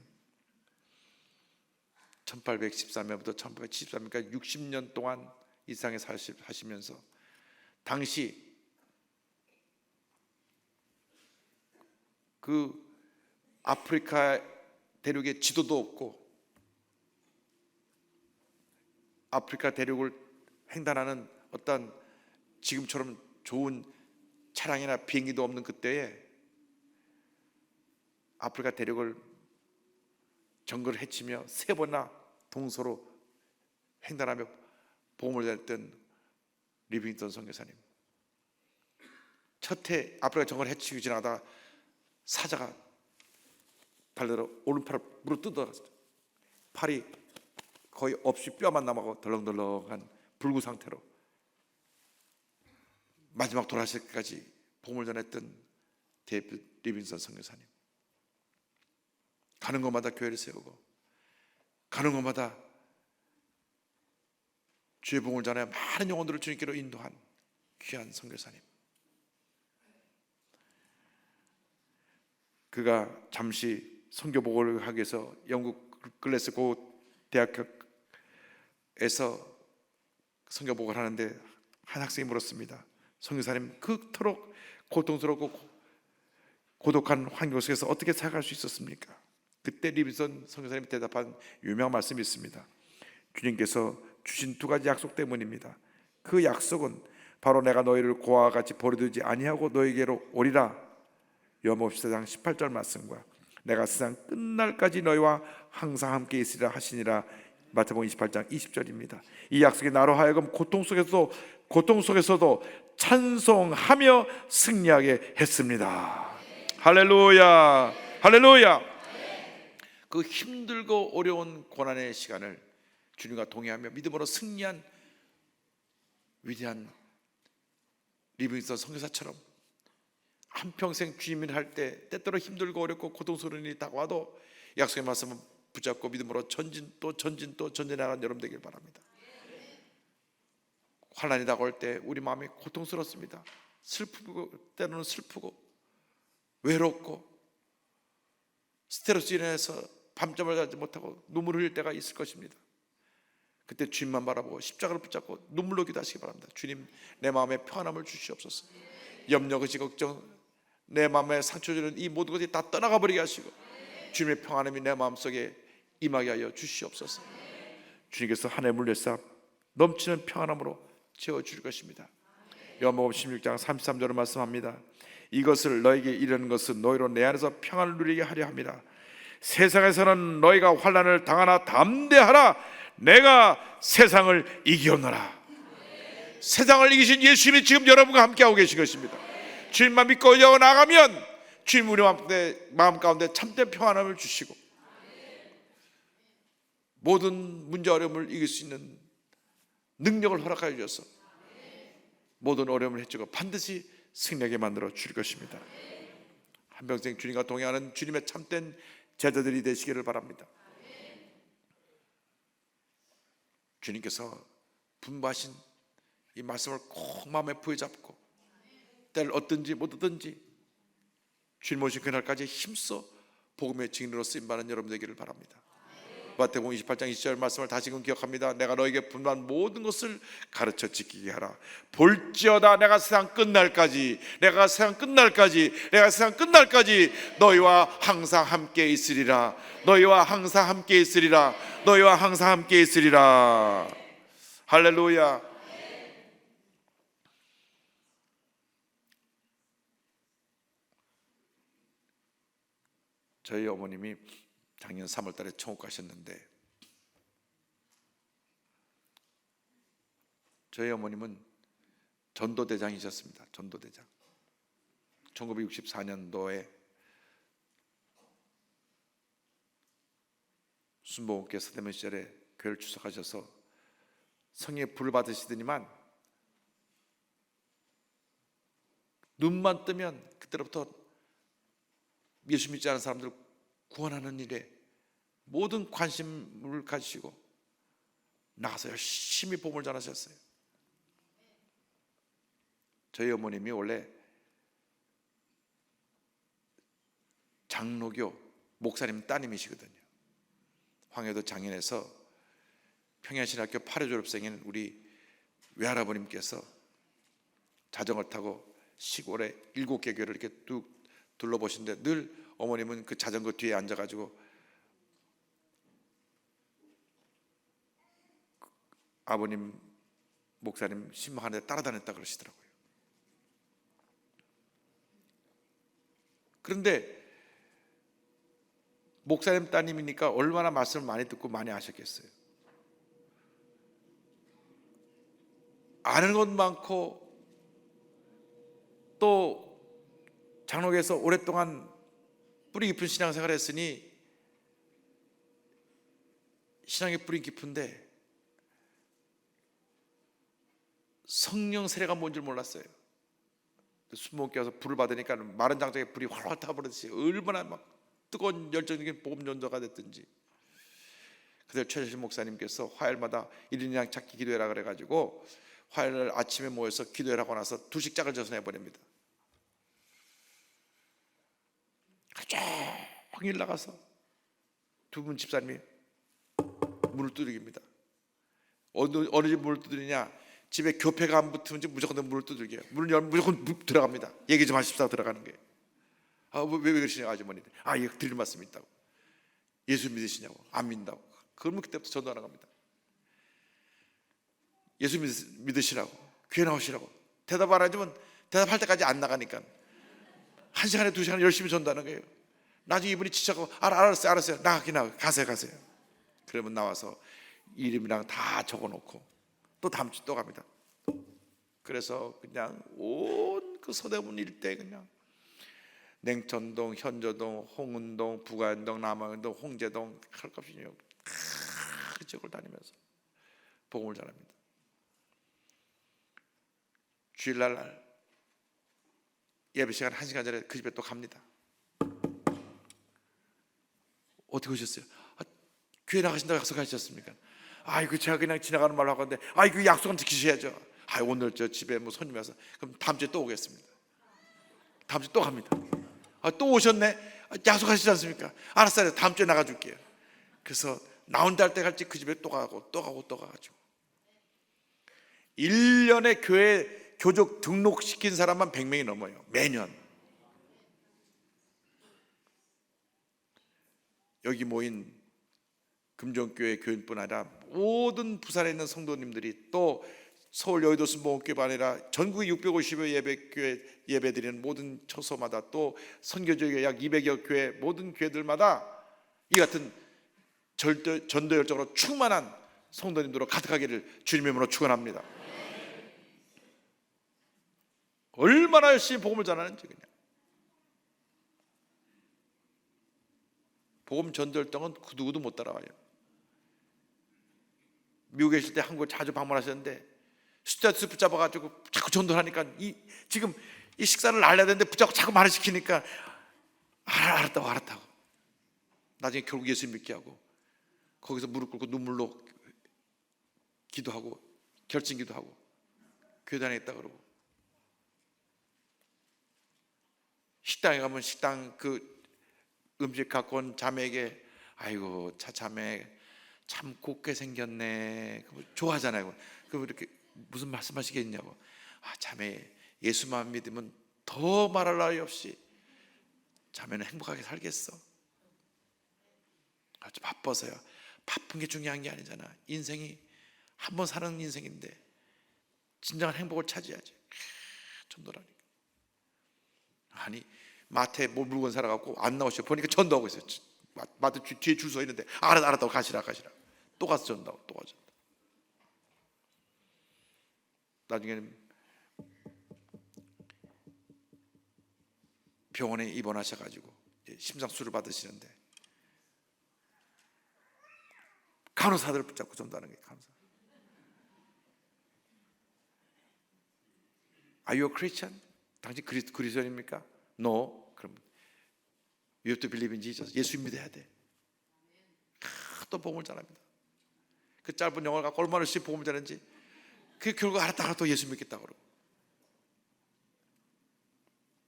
1813년부터 1873년까지 60년 동안 이 세상에 사시면서 당시 그 아프리카 대륙에 지도도 없고 아프리카 대륙을 횡단하는 어떤 지금처럼 좋은 차량이나 비행기도 없는 그때에 아프리카 대륙을 정글을 헤치며 3번이나 동서로 횡단하며 복음을 전했던 리빙턴 선교사님, 첫해 아프리카 정글을 헤치고 지나가다가 사자가 발로 오른팔을 물어 뜯어갔어요. 팔이 거의 없이 뼈만 남아고 덜렁덜렁한 불구 상태로 마지막 돌아가실 때까지 복음을 전했던 데이비드 리빙턴 선교사님, 가는 곳마다 교회를 세우고 가는 곳마다 주의 복음을 전해 많은 영혼들을 주님께로 인도한 귀한 선교사님. 그가 잠시 선교복을 하기 위해서 영국 글래스고 대학교에서 선교복을 하는데 한 학생이 물었습니다. 선교사님, 그토록 고통스럽고 고독한 환경 속에서 어떻게 살아갈 수 있었습니까? 그때 리빙턴 선교사님이 대답한 유명한 말씀이 있습니다. 주님께서 주신 2가지 약속 때문입니다. 그 약속은 바로 내가 너희를 고아와 같이 버려두지 아니하고 너희에게로 오리라. 요한복음 14장 18절 말씀과 내가 세상 끝날까지 너희와 항상 함께 있으리라 하시니라. 마태복음 28장 20절입니다. 이 약속이 나로 하여금 고통 속에서도 찬송하며 승리하게 했습니다. 할렐루야. 할렐루야. 그 힘들고 어려운 고난의 시간을 주님과 동행하며 믿음으로 승리한 위대한 리빙스턴 선교사처럼 한평생 주님을 할 때 때때로 힘들고 어렵고 고통스러운 일이 다가와도 약속의 말씀을 붙잡고 믿음으로 전진 또 전진해 나가는 여러분 되길 바랍니다. 환난이 다가올 때 우리 마음이 고통스럽습니다. 슬프고 때로는 슬프고 외롭고 스트레스 인해서 밤잠을 자지 못하고 눈물을 흘릴 때가 있을 것입니다. 그때 주님만 바라보고 십자가를 붙잡고 눈물로 기도하시기 바랍니다. 주님, 내 마음에 평안함을 주시옵소서. 염려, 의지, 걱정, 내 마음에 상처 주는 이 모든 것이 다 떠나가 버리게 하시고 주님의 평안함이 내 마음속에 임하게 하여 주시옵소서. 주님께서 한 해 물려서 넘치는 평안함으로 채워줄 것입니다. 요한복음 16장 33절을 말씀합니다. 이것을 너에게 이르는 것은 너희로 내 안에서 평안을 누리게 하려 함이라. 세상에서는 너희가 환난을 당하나 담대하라. 내가 세상을 이기었노라. 세상을 이기신 예수님이 지금 여러분과 함께하고 계신 것입니다. 주님만 믿고 나아가면 주님 우리 마음 가운데 참된 평안함을 주시고 모든 문제 어려움을 이길 수 있는 능력을 허락하여 주셔서 모든 어려움을 해주고 반드시 승리하게 만들어 줄 것입니다. 한평생 주님과 동행하는 주님의 참된 제자들이 되시기를 바랍니다. 주님께서 분부하신 이 말씀을 꼭 마음에 부여잡고 때를 얻든지 못 얻든지 주님 오신 그날까지 힘써 복음의 증인으로 쓰임받는 여러분 되기를 바랍니다. 마태복음 28장 20절 말씀을 다시금 기억합니다. 내가 너에게 분부한 모든 것을 가르쳐 지키게 하라. 볼지어다 내가 세상 끝날까지 너희와 항상 함께 있으리라. 너희와 항상 함께 있으리라. 할렐루야. 저희 어머님이 작년 3월 달에 천국 가셨는데 저희 어머님은 전도대장이셨습니다. 전도대장. 1964년도에 순복음교회 서대문 시절에 교회를 출석하셔서 성령의 불을 받으시더니만 눈만 뜨면 그때부터 예수 믿지 않은 사람들 구원하는 일에 모든 관심을 가지시고 나가서 열심히 복음을 전하셨어요. 저희 어머님이 원래 장로교 목사님 따님이시거든요. 황해도 장인에서 평양신학교 8회 졸업생인 우리 외할아버님께서 자전거를 타고 시골에 7개 교회를 이렇게 뚝 둘러보시는데 늘 어머님은 그 자전거 뒤에 앉아가지고 아버님 목사님 신방하는데 따라다녔다 그러시더라고요. 그런데 목사님 따님이니까 얼마나 말씀을 많이 듣고 많이 아셨겠어요. 아는 것 많고 또 장로교에서 오랫동안 뿌리 깊은 신앙생활을 했으니 신앙의 뿌리 깊은데 성령 세례가 뭔지 몰랐어요. 순복음교회 와서 불을 받으니까 마른 장작에 불이 활활 타버리듯이 얼마나 막 뜨거운 열정적인 복음 전도가 됐든지. 그때 최재신 목사님께서 화요일마다 1인양 찾기 기도회라 그래가지고 화요일 아침에 모여서 기도회를 하고 나서 2식 짝을 져서 내버립니다. 종일 나가서 두 분 집사님이 문을 두들깁니다. 어느 집 문을 두드리냐? 집에 교패가 안 붙으면 무조건 문을 두들겨요. 문을 열면 무조건 들어갑니다. 얘기 좀 하십사 들어가는 거예요. 왜 그러시냐고 아주머니들. 이거 들릴 말씀이 있다고. 예수 믿으시냐고. 안 믿는다고. 그러면 그때부터 전도하러 갑니다. 예수 믿으시라고. 교회 나오시라고. 대답 안 해주면 대답할 때까지 안 나가니까 1시간에 2시간 열심히 전도하는 거예요. 나중에 이분이 지쳐가고 알았어요. 가세요. 그러면 나와서 이름이랑 다 적어놓고 또 다음 주 또 갑니다. 그래서 그냥 온 그 서대문 일대 그냥 냉천동, 현저동, 홍은동, 부가현동, 남항동, 홍제동 할 것 없이 그쪽을 다니면서 복음을 전합니다. 주일날 예배 시간 1시간 전에 그 집에 또 갑니다. 어떻게 오셨어요? 교회 나가신다고 약속하셨습니까? 아이고 제가 그냥 지나가는 말로 하고 있는데 아이고 약속은 지키셔야죠. 오늘 저 집에 뭐 손님이 와서 그럼 다음 주에 또 오겠습니다. 다음 주에 또 갑니다. 또 오셨네? 약속하시지 않습니까? 알았어요. 다음 주에 나가줄게요. 그래서 나온다 할 때 갈지 그 집에 또 가고 또 가고 또 가가지고 1년에 교회 교적 등록시킨 사람만 100명이 넘어요. 매년. 여기 모인 금종교회 교인뿐 아니라 모든 부산에 있는 성도님들이 또 서울 여의도 순복음교회가 아니라 전국 650여 예배교회 예배드리는 모든 처소마다 또 선교지역의 약 200여 교회 모든 교회들마다 이 같은 전도 열정으로 충만한 성도님들로 가득하기를 주님의 이름으로 축원합니다. 얼마나 열심히 복음을 전하는지. 그냥 복음 전도 열정은 그 누구도 못 따라와요. 미국에 계실 때 한국을 자주 방문하셨는데 스튜어디스 붙잡아가지고 자꾸 전도를 하니까 지금 이 식사를 알려야 되는데 붙잡고 자꾸 말을 시키니까 알았다고 나중에 결국 예수 믿게 하고 거기서 무릎 꿇고 눈물로 기도하고 결심 기도하고 교회 다니겠다 그러고 식당에 가면 식당 그 음식 갖고 온 자매에게 아이고 자매 참 곱게 생겼네 좋아하잖아요. 그럼 이렇게 무슨 말씀하시겠냐고. 자매 예수만 믿으면 더 말할 나위 없이 자매는 행복하게 살겠어. 아주 바빠서요. 바쁜 게 중요한 게 아니잖아. 인생이 한 번 사는 인생인데 진정한 행복을 찾아야지. 전도라니까. 아니 마트에 뭐 물건 사러 가고 안 나오셔. 보니까 전도하고 있어요. 마트 뒤에 줄 서 있는데 알았다고 가시라. 또 가서 전도하고 또 가서. 나중에는 병원에 입원하셔가지고 심장수를 받으시는데 간호사들을 붙잡고 전도하는 게 간호사. Are you a Christian? 당신 그리스도인입니까? No. 그럼 You have to believe in Jesus. 예수 믿어야 돼. 또 복음을 전합니다. 그 짧은 영어를 갖고 얼마나 열심히 복음을 전했는지 그 결국 알았다가 또 예수 믿겠다고 그러고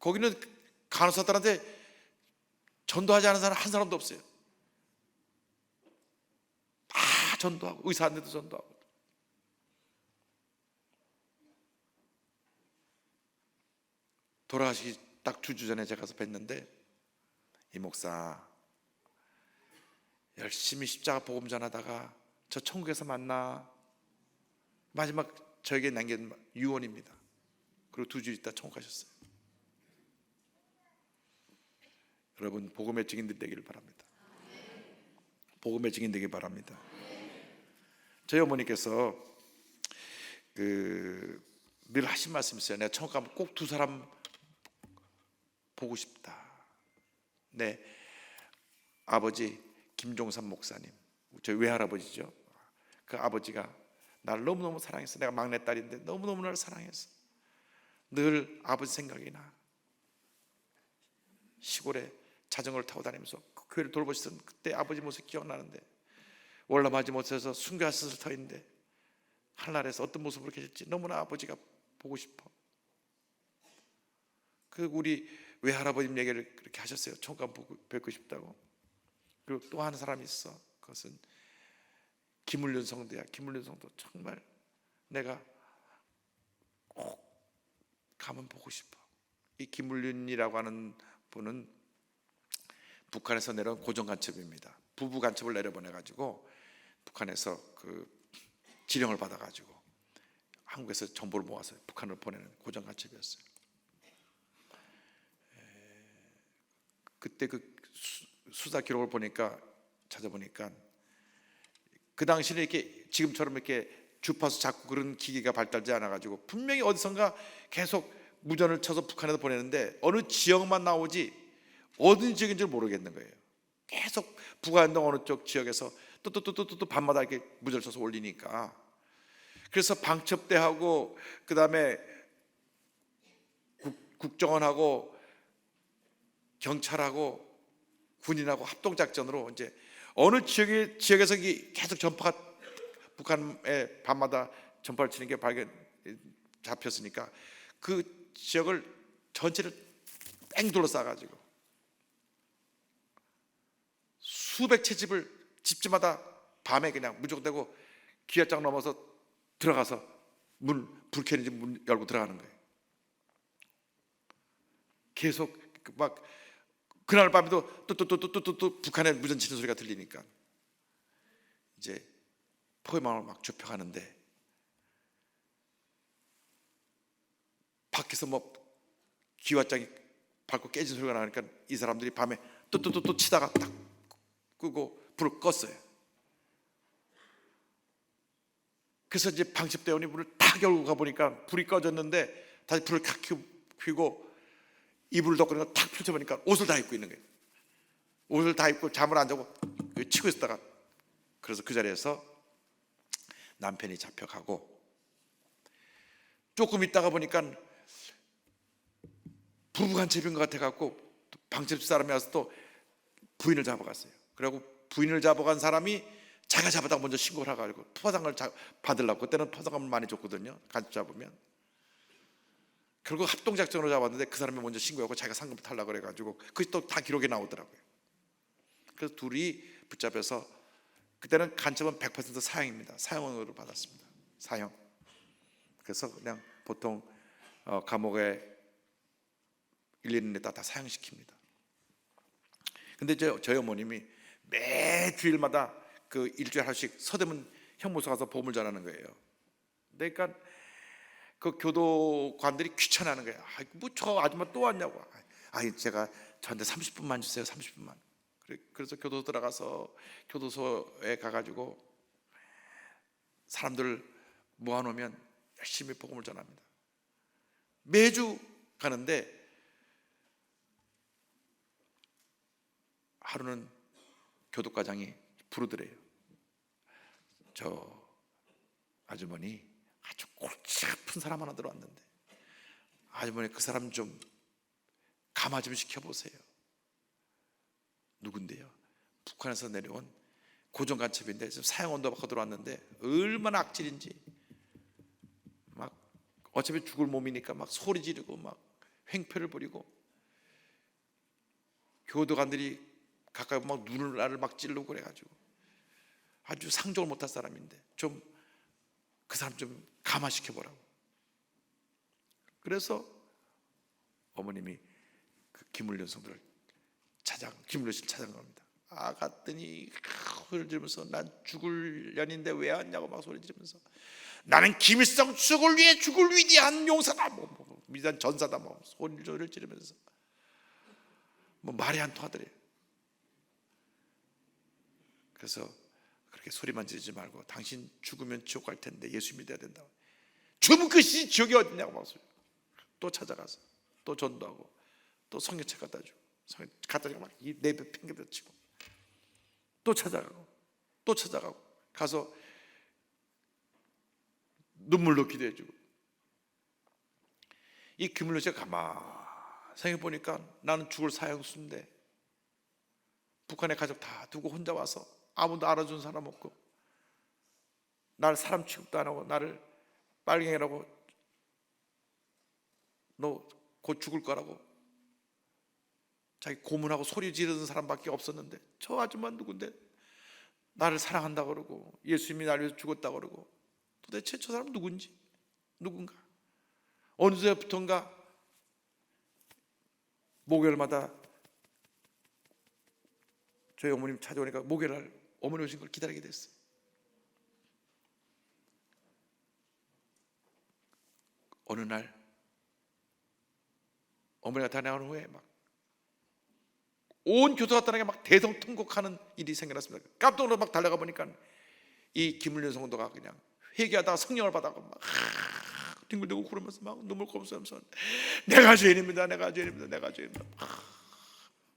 거기는 간호사들한테 전도하지 않은 사람 한 사람도 없어요. 다 전도하고 의사한테도 전도하고. 돌아가시기 딱 2주 전에 제가 가서 뵀는데 이 목사 열심히 십자가 복음 전하다가 저 천국에서 만나. 마지막 저에게 남긴 유언입니다. 그리고 2주 있다 천국 가셨어요. 여러분 복음의 증인들 되기를 바랍니다. 복음의 증인 되길 바랍니다. 저희 어머니께서 늘 하신 말씀이 있어요. 내가 천국 가면 꼭 2 사람 보고 싶다. 네, 아버지 김종삼 목사님, 저희 외할아버지죠. 그 아버지가 나를 너무너무 사랑했어. 내가 막내딸인데 너무너무 나를 사랑했어. 늘 아버지 생각이 나. 시골에 자전거를 타고 다니면서 그 교회를 돌보시던 그때 아버지 모습 기억나는데 월남하지 못해서 순교하셔서 서 있는데 하늘나라에서 어떤 모습으로 계실지 너무나 아버지가 보고 싶어. 그 우리 외할아버님 얘기를 그렇게 하셨어요. 총각 뵙고 싶다고. 그리고 또 한 사람이 있어. 그것은 김울륜 성도야. 김울륜 성도 정말 내가 꼭 가면 보고 싶어. 이 김울륜이라고 하는 분은 북한에서 내려온 고정간첩입니다. 부부 간첩을 내려보내가지고 북한에서 그 지령을 받아가지고 한국에서 정보를 모아서 북한으로 보내는 고정간첩이었어요. 그때 그 수사 기록을 보니까 찾아보니까 그 당시는 이렇게 지금처럼 이렇게 주파수 잡고 그런 기기가 발달되지 않아가지고 분명히 어디선가 계속 무전을 쳐서 북한에서 보내는데 어느 지역만 나오지 어느 지역인지 모르겠는 거예요. 계속 북한동 어느 쪽 지역에서 또 밤마다 이렇게 무전을 쳐서 올리니까. 그래서 방첩대하고 그 다음에 국정원하고 경찰하고 군인하고 합동작전으로 이제 어느 지역에서 계속 전파가 북한에 밤마다 전파를 치는 게 잡혔으니까 그 지역을 전체를 뺑 둘러싸가지고 수백 채 집을 집집마다 밤에 그냥 무조건되고 기아장 넘어서 들어가서 불 켜는 집 문 열고 들어가는 거예요. 계속 막 그날 밤에도 또 북한의 무전 치는 소리가 들리니까 이제 포위망을 막 좁혀가는데 밖에서 뭐 기와장이 밟고 깨진 소리가 나니까 이 사람들이 밤에 또 치다가 딱 끄고 불을 껐어요. 그래서 이제 방첩대원이 문을 탁 열고 가보니까 불이 꺼졌는데 다시 불을 탁 켜고 이불을 덮고 탁 펼쳐보니까 옷을 다 입고 있는 거예요. 옷을 다 입고 잠을 안 자고 치고 있다가 그래서 그 자리에서 남편이 잡혀가고 조금 있다가 보니까 부부간첩인 것 같아갖고 방첩 사람이 와서 또 부인을 잡아갔어요. 그리고 부인을 잡아간 사람이 자기가 잡았다고 먼저 신고를 해가지고 포상을 받으려고, 그때는 포상금을 많이 줬거든요, 간첩 잡으면. 결국 합동작전으로 잡았는데 그 사람이 먼저 신고하고 자기가 상금을 타려고 그래가지고 그게 또 다 기록에 나오더라고요. 그래서 둘이 붙잡혀서 그때는 간첩은 100% 사형입니다. 사형으로 받았습니다. 사형. 그래서 그냥 보통 감옥에 1, 2년 있다 다 사형시킵니다. 근데 저희 어머님이 매 주일마다 그 일주일에 하루씩 서대문 형무소 가서 보험을 전하는 거예요. 그러니까 그 교도관들이 귀찮아하는 거예요. 뭐 저 아줌마 또 왔냐고. 제가 저한테 30분만 주세요. 30분만. 그래서 교도소 들어가서 교도소에 가가지고 사람들 모아놓으면 열심히 복음을 전합니다. 매주 가는데 하루는 교도과장이 부르더래요. 저 아주머니 아주 골치 아픈 사람 하나 들어왔는데 아주머니 그 사람 좀 감화 좀 시켜보세요. 누군데요? 북한에서 내려온 고정간첩인데 지금 사형언도 받고 들어왔는데 얼마나 악질인지 막 어차피 죽을 몸이니까 막 소리 지르고 막 횡표를 부리고 교도관들이 가까이 막 눈을 나를 막 찌르고 그래가지고 아주 상종을 못할 사람인데 좀 그 사람 좀 감화시켜보라고. 그래서 어머님이 그 김물련 성도를 김물련 씨를 찾아간 겁니다. 갔더니 소리를 지르면서 난 죽을 년인데 왜 왔냐고 막 소리 지르면서 나는 김일성 죽을 위해 죽을 위대한 용사다, 위대한 전사다, 소리를 지르면서 말이 안 통하더래요. 그래서 그렇게 소리만 지르지 말고 당신 죽으면 지옥 갈 텐데 예수 믿어야 된다고. 죽으면 그 지옥이 어디냐고 막 소리. 또 찾아가서 또 전도하고 또 성경책 갖다 주고 갖다 주고 막 내배 팽개쳐 치고 또 찾아가고 가서 눈물로 기도해주고. 이 김물련 씨가 가만 생각해 보니까 나는 죽을 사형수인데 북한의 가족 다 두고 혼자 와서 아무도 알아준 사람 없고 나를 사람 취급도 안 하고 나를 빨갱이라고 너 곧 죽을 거라고 자기 고문하고 소리 지르는 사람밖에 없었는데 저 아줌마 누군데 나를 사랑한다고 그러고 예수님이 나를 위해서 죽었다고 그러고 도대체 저 사람 누군가. 어느 때부턴가 목요일마다 저희 어머님 찾아오니까 목요일날 어머니 오신 걸 기다리게 됐어요. 어느 날 어머니가 다 나간 후에 막 온 교도가 떠나게 막 대성통곡하는 일이 생겨났습니다. 깜짝 놀라 막 달려가 보니까 이 김물련 성도가 그냥 회개하다가 성령을 받아고 막 뒹굴뒹굴 구르면서 막 눈물 꼼수하면서 내가 죄인입니다.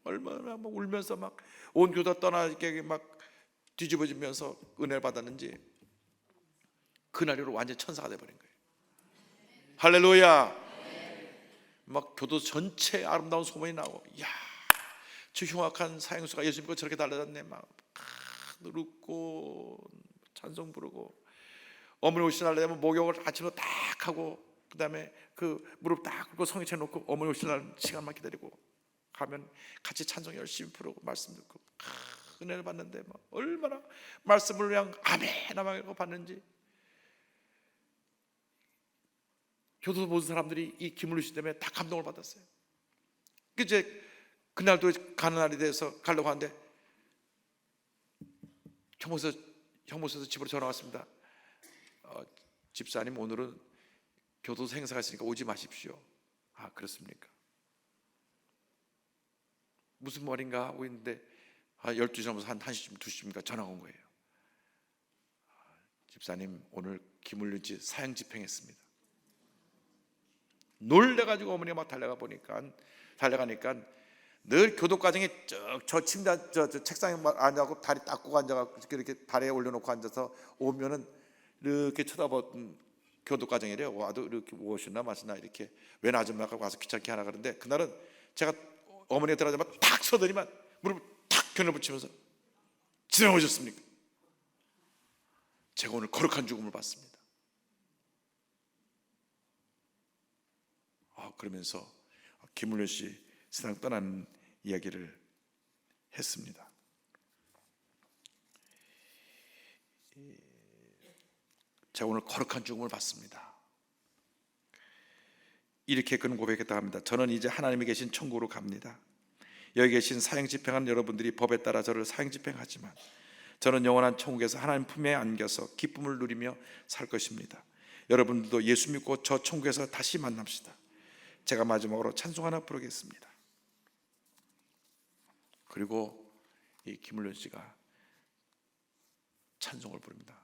얼마나 막 울면서 막 온 교도 떠나게 막 뒤집어지면서 은혜를 받았는지 그날 이후로 완전 천사가 돼버린 거예요. 할렐루야. 막 교도 전체에 아름다운 소문이 나고, 야, 저 흉악한 사형수가 예수 믿고 저렇게 달라졌네. 막 웃고 찬송 부르고, 어머니 오신 날 되면 목욕을 아침으로 딱 하고, 그 다음에 그 무릎 딱 꿇고 성의체 놓고 어머니 오신 날 시간만 기다리고 가면 같이 찬송 열심히 부르고 말씀 듣고 은혜를 받는데, 막 얼마나 말씀을 그냥 아멘 하고 받는지. 교도 모든 사람들이 이 김물리 씨 때문에 다 감동을 받았어요. 이제 그날도 가는 날이 돼서 가려고 하는데 형무소에서 집으로 전화 왔습니다. 집사님, 오늘은 교도소 행사가 있으니까 오지 마십시오. 아, 그렇습니까? 무슨 말인가 하고 있는데 12시 넘어서 한 1시쯤 2시쯤인가 전화가 온 거예요. 집사님, 오늘 김울륜 씨 사형 집행했습니다. 놀래가지고 어머니가 막 달려가니까 늘 교도과정에 저 침대 저 책상에 막 앉아갖고 다리 딱 고 앉아갖고 이렇게 다리에 올려놓고 앉아서 오면은 이렇게 쳐다보던 교도과정이래요. 와도 이렇게 무엇이나 마시나 이렇게 웬 아줌마가 와서 귀찮게 하나 그러는데, 그날은 제가 어머니가 들어가자마자 탁 서더니만 무릎을 탁 견을 붙이면서 지나오셨습니까? 제가 오늘 거룩한 죽음을 받습니다. 그러면서 김울륜 씨 세상 떠나는 이야기를 했습니다. 제가 오늘 거룩한 죽음을 받습니다. 이렇게 그는 고백했다 합니다. 저는 이제 하나님이 계신 천국으로 갑니다. 여기 계신 사형 집행한 여러분들이 법에 따라 저를 사형 집행하지만 저는 영원한 천국에서 하나님 품에 안겨서 기쁨을 누리며 살 것입니다. 여러분들도 예수 믿고 저 천국에서 다시 만납시다. 제가 마지막으로 찬송 하나 부르겠습니다. 그리고 이 김울륜 씨가 찬송을 부릅니다.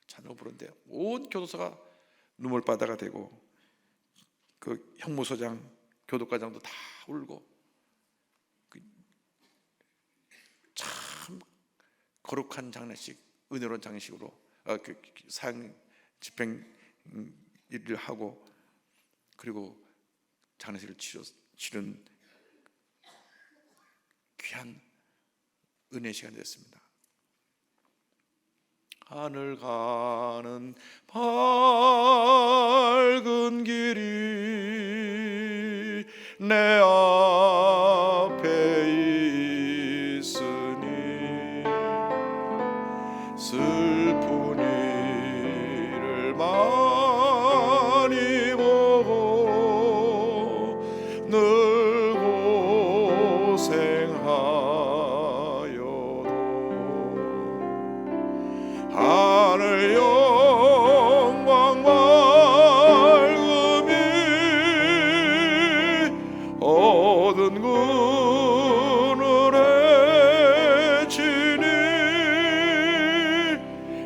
찬송을 부르는데 온 교도소가 눈물바다가 되고 그 형무소장, 교도과장도 다 울고, 참 거룩한 장례식, 은혜로운 장례식으로 그 사형 집행 일을 하고, 그리고 장례식을 치른 귀한 은혜 시간이 됐습니다. 하늘 가는 밝은 길이 내 앞에 있으니 슬픈 일을 많이 보고 늘 고생하여도 하늘 영광 밝음이 얻은 그늘에 지니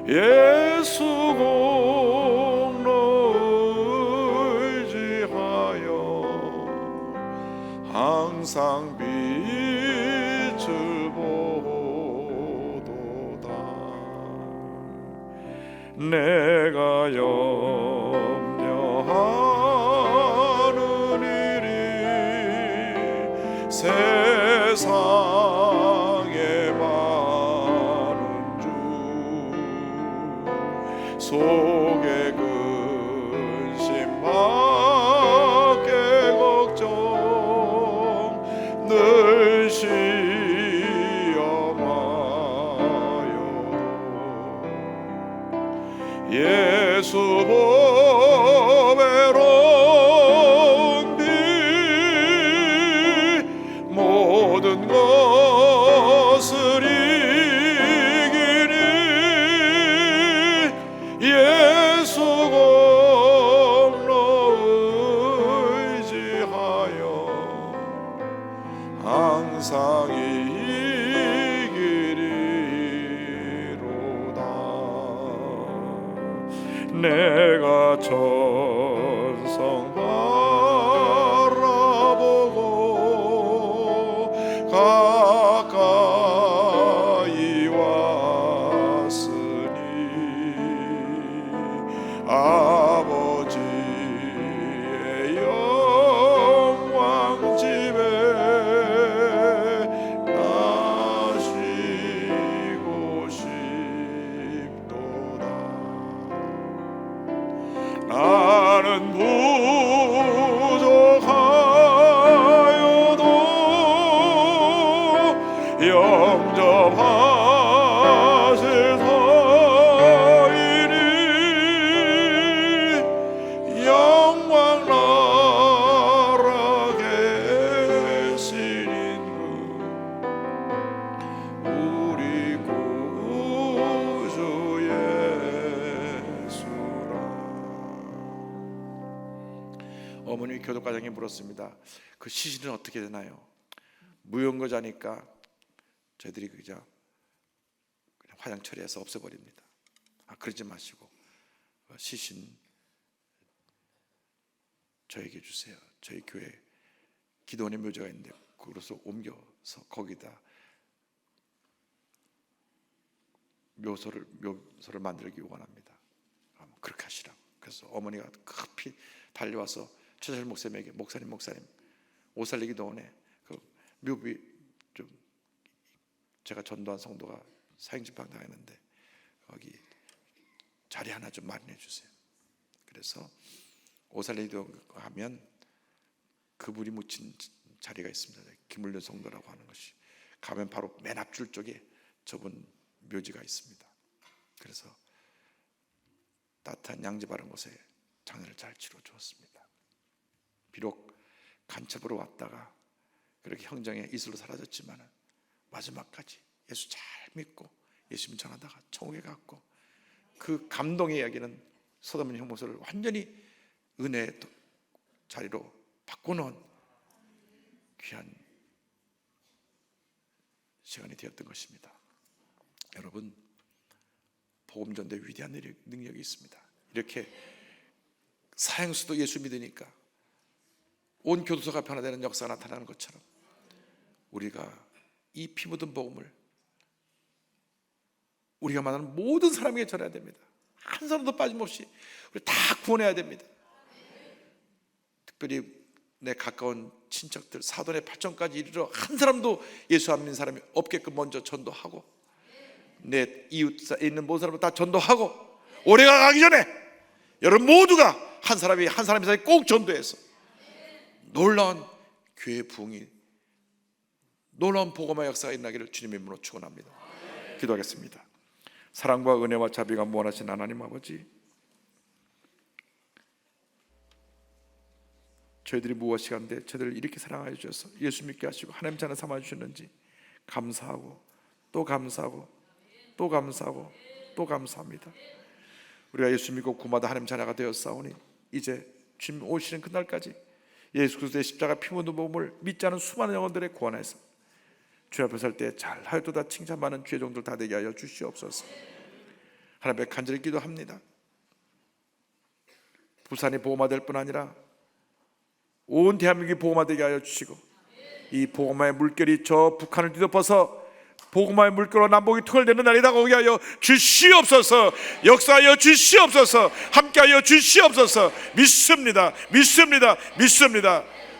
예수 공로 의지하여 항상 빛을 보도다. 내가 염려하는 일이 세상에 많은 줄 속에 근심 밖에 걱정 늘 시험하여도 예수 보배로운 빛 모든 것을 이기니 예수 공로 의지하여 항상 이기리로다. 내가 천성 바라보고 가까이 왔으니 아버지의 영광 과장이 물었습니다. 그 시신은 어떻게 되나요? 무용거자니까 저희들이 그냥 화장 처리해서 없애버립니다. 그러지 마시고 시신 저에게 주세요. 저희 교회 기도원의 묘지가 있는데 그것으로 옮겨서 거기다 묘소를 만들기 원합니다. 그렇게 하시라고. 그래서 어머니가 급히 달려와서 최철 목사님에게 목사님 오살리 기도원에 그 묘비 좀 제가 전도한 성도가 사형집행 당했는데 거기 자리 하나 좀 마련해 주세요. 그래서 오살리 기도원 하면 그분이 묻힌 자리가 있습니다. 김물련 성도라고 하는 것이 가면 바로 맨 앞줄 쪽에 저분 묘지가 있습니다. 그래서 따뜻한 양지 바른 곳에 장례를 잘 치러 주었습니다. 비록 간첩으로 왔다가 그렇게 형정의 이슬로 사라졌지만 마지막까지 예수 잘 믿고 예수님 전하다가 천국에 갔고 그 감동의 이야기는 소돔 형모소를 완전히 은혜의 자리로 바꿔놓은 귀한 시간이 되었던 것입니다. 여러분, 복음전도에 위대한 능력이 있습니다. 이렇게 사형수도 예수 믿으니까 온 교도소가 변화되는 역사가 나타나는 것처럼 우리가 이 피 묻은 복음을 우리가 만나는 모든 사람에게 전해야 됩니다. 한 사람도 빠짐없이 우리 다 구원해야 됩니다. 특별히 내 가까운 친척들 사돈의 8천까지 이르러 한 사람도 예수 안 믿는 사람이 없게끔 먼저 전도하고 내 이웃에 있는 모든 사람을 다 전도하고 올해가 가기 전에 여러분 모두가 한 사람이 사이 꼭 전도해서 놀라운 교회 부흥이 놀라운 복음의 역사가 일어나기를 주님의 이름으로 축원합니다. 기도하겠습니다. 사랑과 은혜와 자비가 무한하신 하나님 아버지, 저희들이 무엇이 한데 저희들을 이렇게 사랑하여 주셔서 예수 믿게 하시고 하나님 자녀 삼아 주셨는지 감사하고 또 감사하고 또 감사하고 또 감사합니다. 우리가 예수 믿고 구마다 하나님 자녀가 되었사오니 이제 주님 오시는 그날까지 예수 그리스도의 십자가 피 묻은 복음을 믿지 않은 수많은 영혼들의 구원해서 주 앞에 설 때 잘하여도다 칭찬받는 주의 종들 다 되게 하여 주시옵소서. 하나님 앞에 간절히 기도합니다. 부산이 복음화될 뿐 아니라 온 대한민국이 복음화되게 하여 주시고 이 복음화의 물결이 저 북한을 뒤덮어서 복음화의 물결로 남북이 투철되는 날이 다가오게 하여 주시옵소서. 역사하여 주시옵소서. 함께하여 주시옵소서. 믿습니다.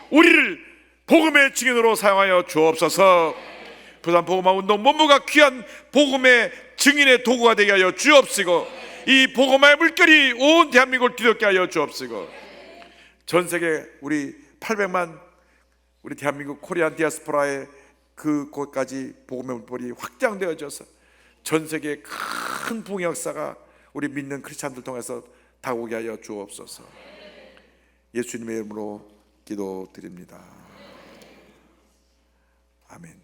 우리를 복음의 증인으로 사용하여 주옵소서. 부산 복음화 운동 본부가 귀한 복음의 증인의 도구가 되게 하여 주옵시고 이 복음화의 물결이 온 대한민국을 뒤덮게 하여 주옵시고 전 세계 우리 800만 우리 대한민국 코리안 디아스포라의 그곳까지 복음의 물결이 확장되어져서 전 세계의 큰 부흥 역사가 우리 믿는 크리스찬들 통해서 다가오게 하여 주옵소서. 예수님의 이름으로 기도드립니다. 아멘.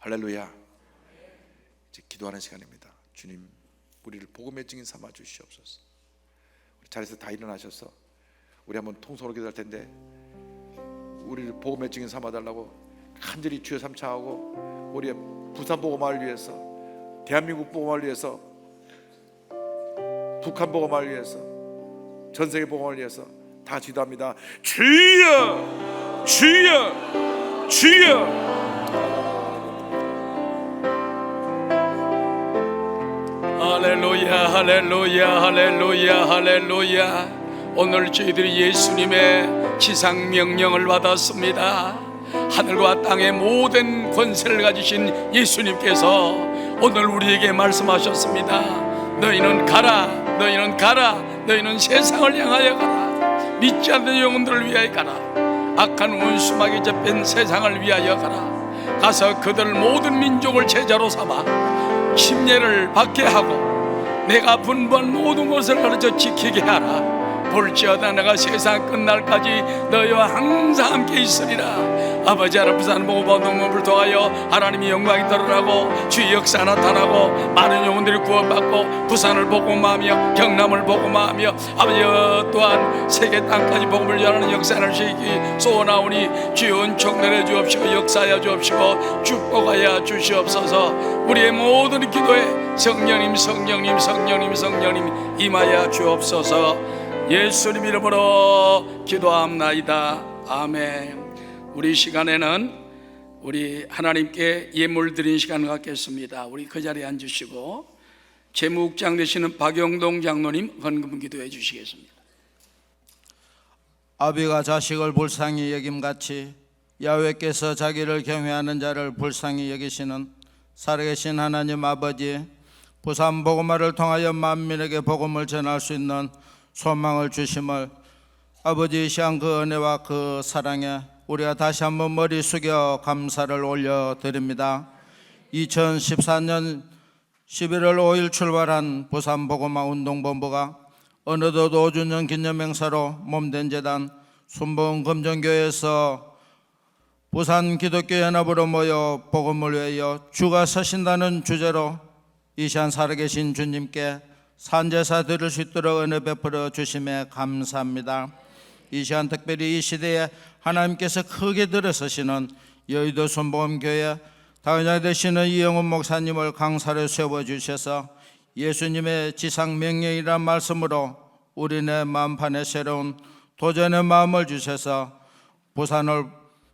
할렐루야. 이제 기도하는 시간입니다. 주님, 우리를 복음의 증인 삼아 주시옵소서. 우리 자리에서 다 일어나셔서 우리 한번 통성으로 기도할 텐데 우리를 복음의 증인 삼아 달라고 간절히 주여 삼창하고 우리의 부산 복음화를 위해서, 대한민국 복음화를 위해서, 북한 복음화를 위해서, 전 세계 복음화를 위해서 다 기도합니다. 주여, 주여, 주여. 할렐루야, 할렐루야, 할렐루야, 할렐루야. 오늘 저희들이 예수님의 지상 명령을 받았습니다. 하늘과 땅의 모든 권세를 가지신 예수님께서 오늘 우리에게 말씀하셨습니다. 너희는 가라, 너희는 가라, 너희는 세상을 향하여 가라. 믿지 않는 영혼들을 위하여 가라. 악한 원수막에 잡힌 세상을 위하여 가라. 가서 그들 모든 민족을 제자로 삼아 침례를 받게 하고 내가 분부한 모든 것을 가르쳐 지키게 하라. 볼지어다 내가 세상 끝날까지 너희와 항상 함께 있으리라. 아버지 하나님, 부산 복음운동을 통하여 하나님의 영광이 드러나고 주의 역사 나타나고 많은 영혼들이 구원받고 부산을 복음하며 경남을 복음하며 아버지 또한 세계 땅까지 복음을 전하는 역사를 시기 소원하오니 주여 은총 내려 주옵시고 역사하여 주옵시고 축복하여 주시옵소서. 우리의 모든 기도에 성령님 성령님 성령님 성령님 임하여 주옵소서. 예수님 이름으로 기도합나이다. 아멘. 우리 시간에는 우리 하나님께 예물 드리는 시간을 갖겠습니다. 우리 그 자리에 앉으시고 제무국장 되시는 박영동 장로님 헌금 기도해 주시겠습니다. 아비가 자식을 불쌍히 여김같이 야훼께서 자기를 경외하는 자를 불쌍히 여기시는 살아계신 하나님 아버지, 부산 복음화를 통하여 만민에게 복음을 전할 수 있는 소망을 주심을 아버지 시한 그 은혜와 그 사랑에 우리가 다시 한번 머리 숙여 감사를 올려드립니다. 2014년 11월 5일 출발한 부산 복음화 운동본부가 어느덧 5주년 기념행사로 몸된 재단 순복음검정교회에서 부산 기독교연합으로 모여 복음을 위하여 주가 서신다는 주제로 이 시간 살아계신 주님께 산제사 드릴 수 있도록 은혜 베풀어 주심에 감사합니다. 이 시간 특별히 이 시대에 하나님께서 크게 들어서시는 여의도 순복음교회 당회장 되시는 이영훈 목사님을 강사로 세워주셔서 예수님의 지상 명령이란 말씀으로 우리네 마음판에 새로운 도전의 마음을 주셔서 부산을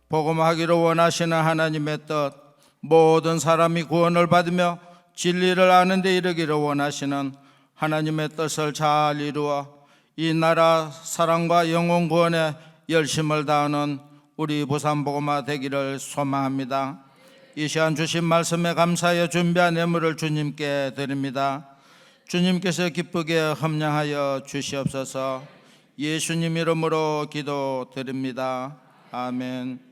복음하기로 원하시는 하나님의 뜻, 모든 사람이 구원을 받으며 진리를 아는 데 이르기를 원하시는 하나님의 뜻을 잘 이루어 이 나라 사랑과 영혼 구원에 열심을 다하는 우리 부산 복음화 되기를 소망합니다. 이 시간 주신 말씀에 감사하여 준비한 예물을 주님께 드립니다. 주님께서 기쁘게 함량하여 주시옵소서. 예수님 이름으로 기도드립니다. 아멘.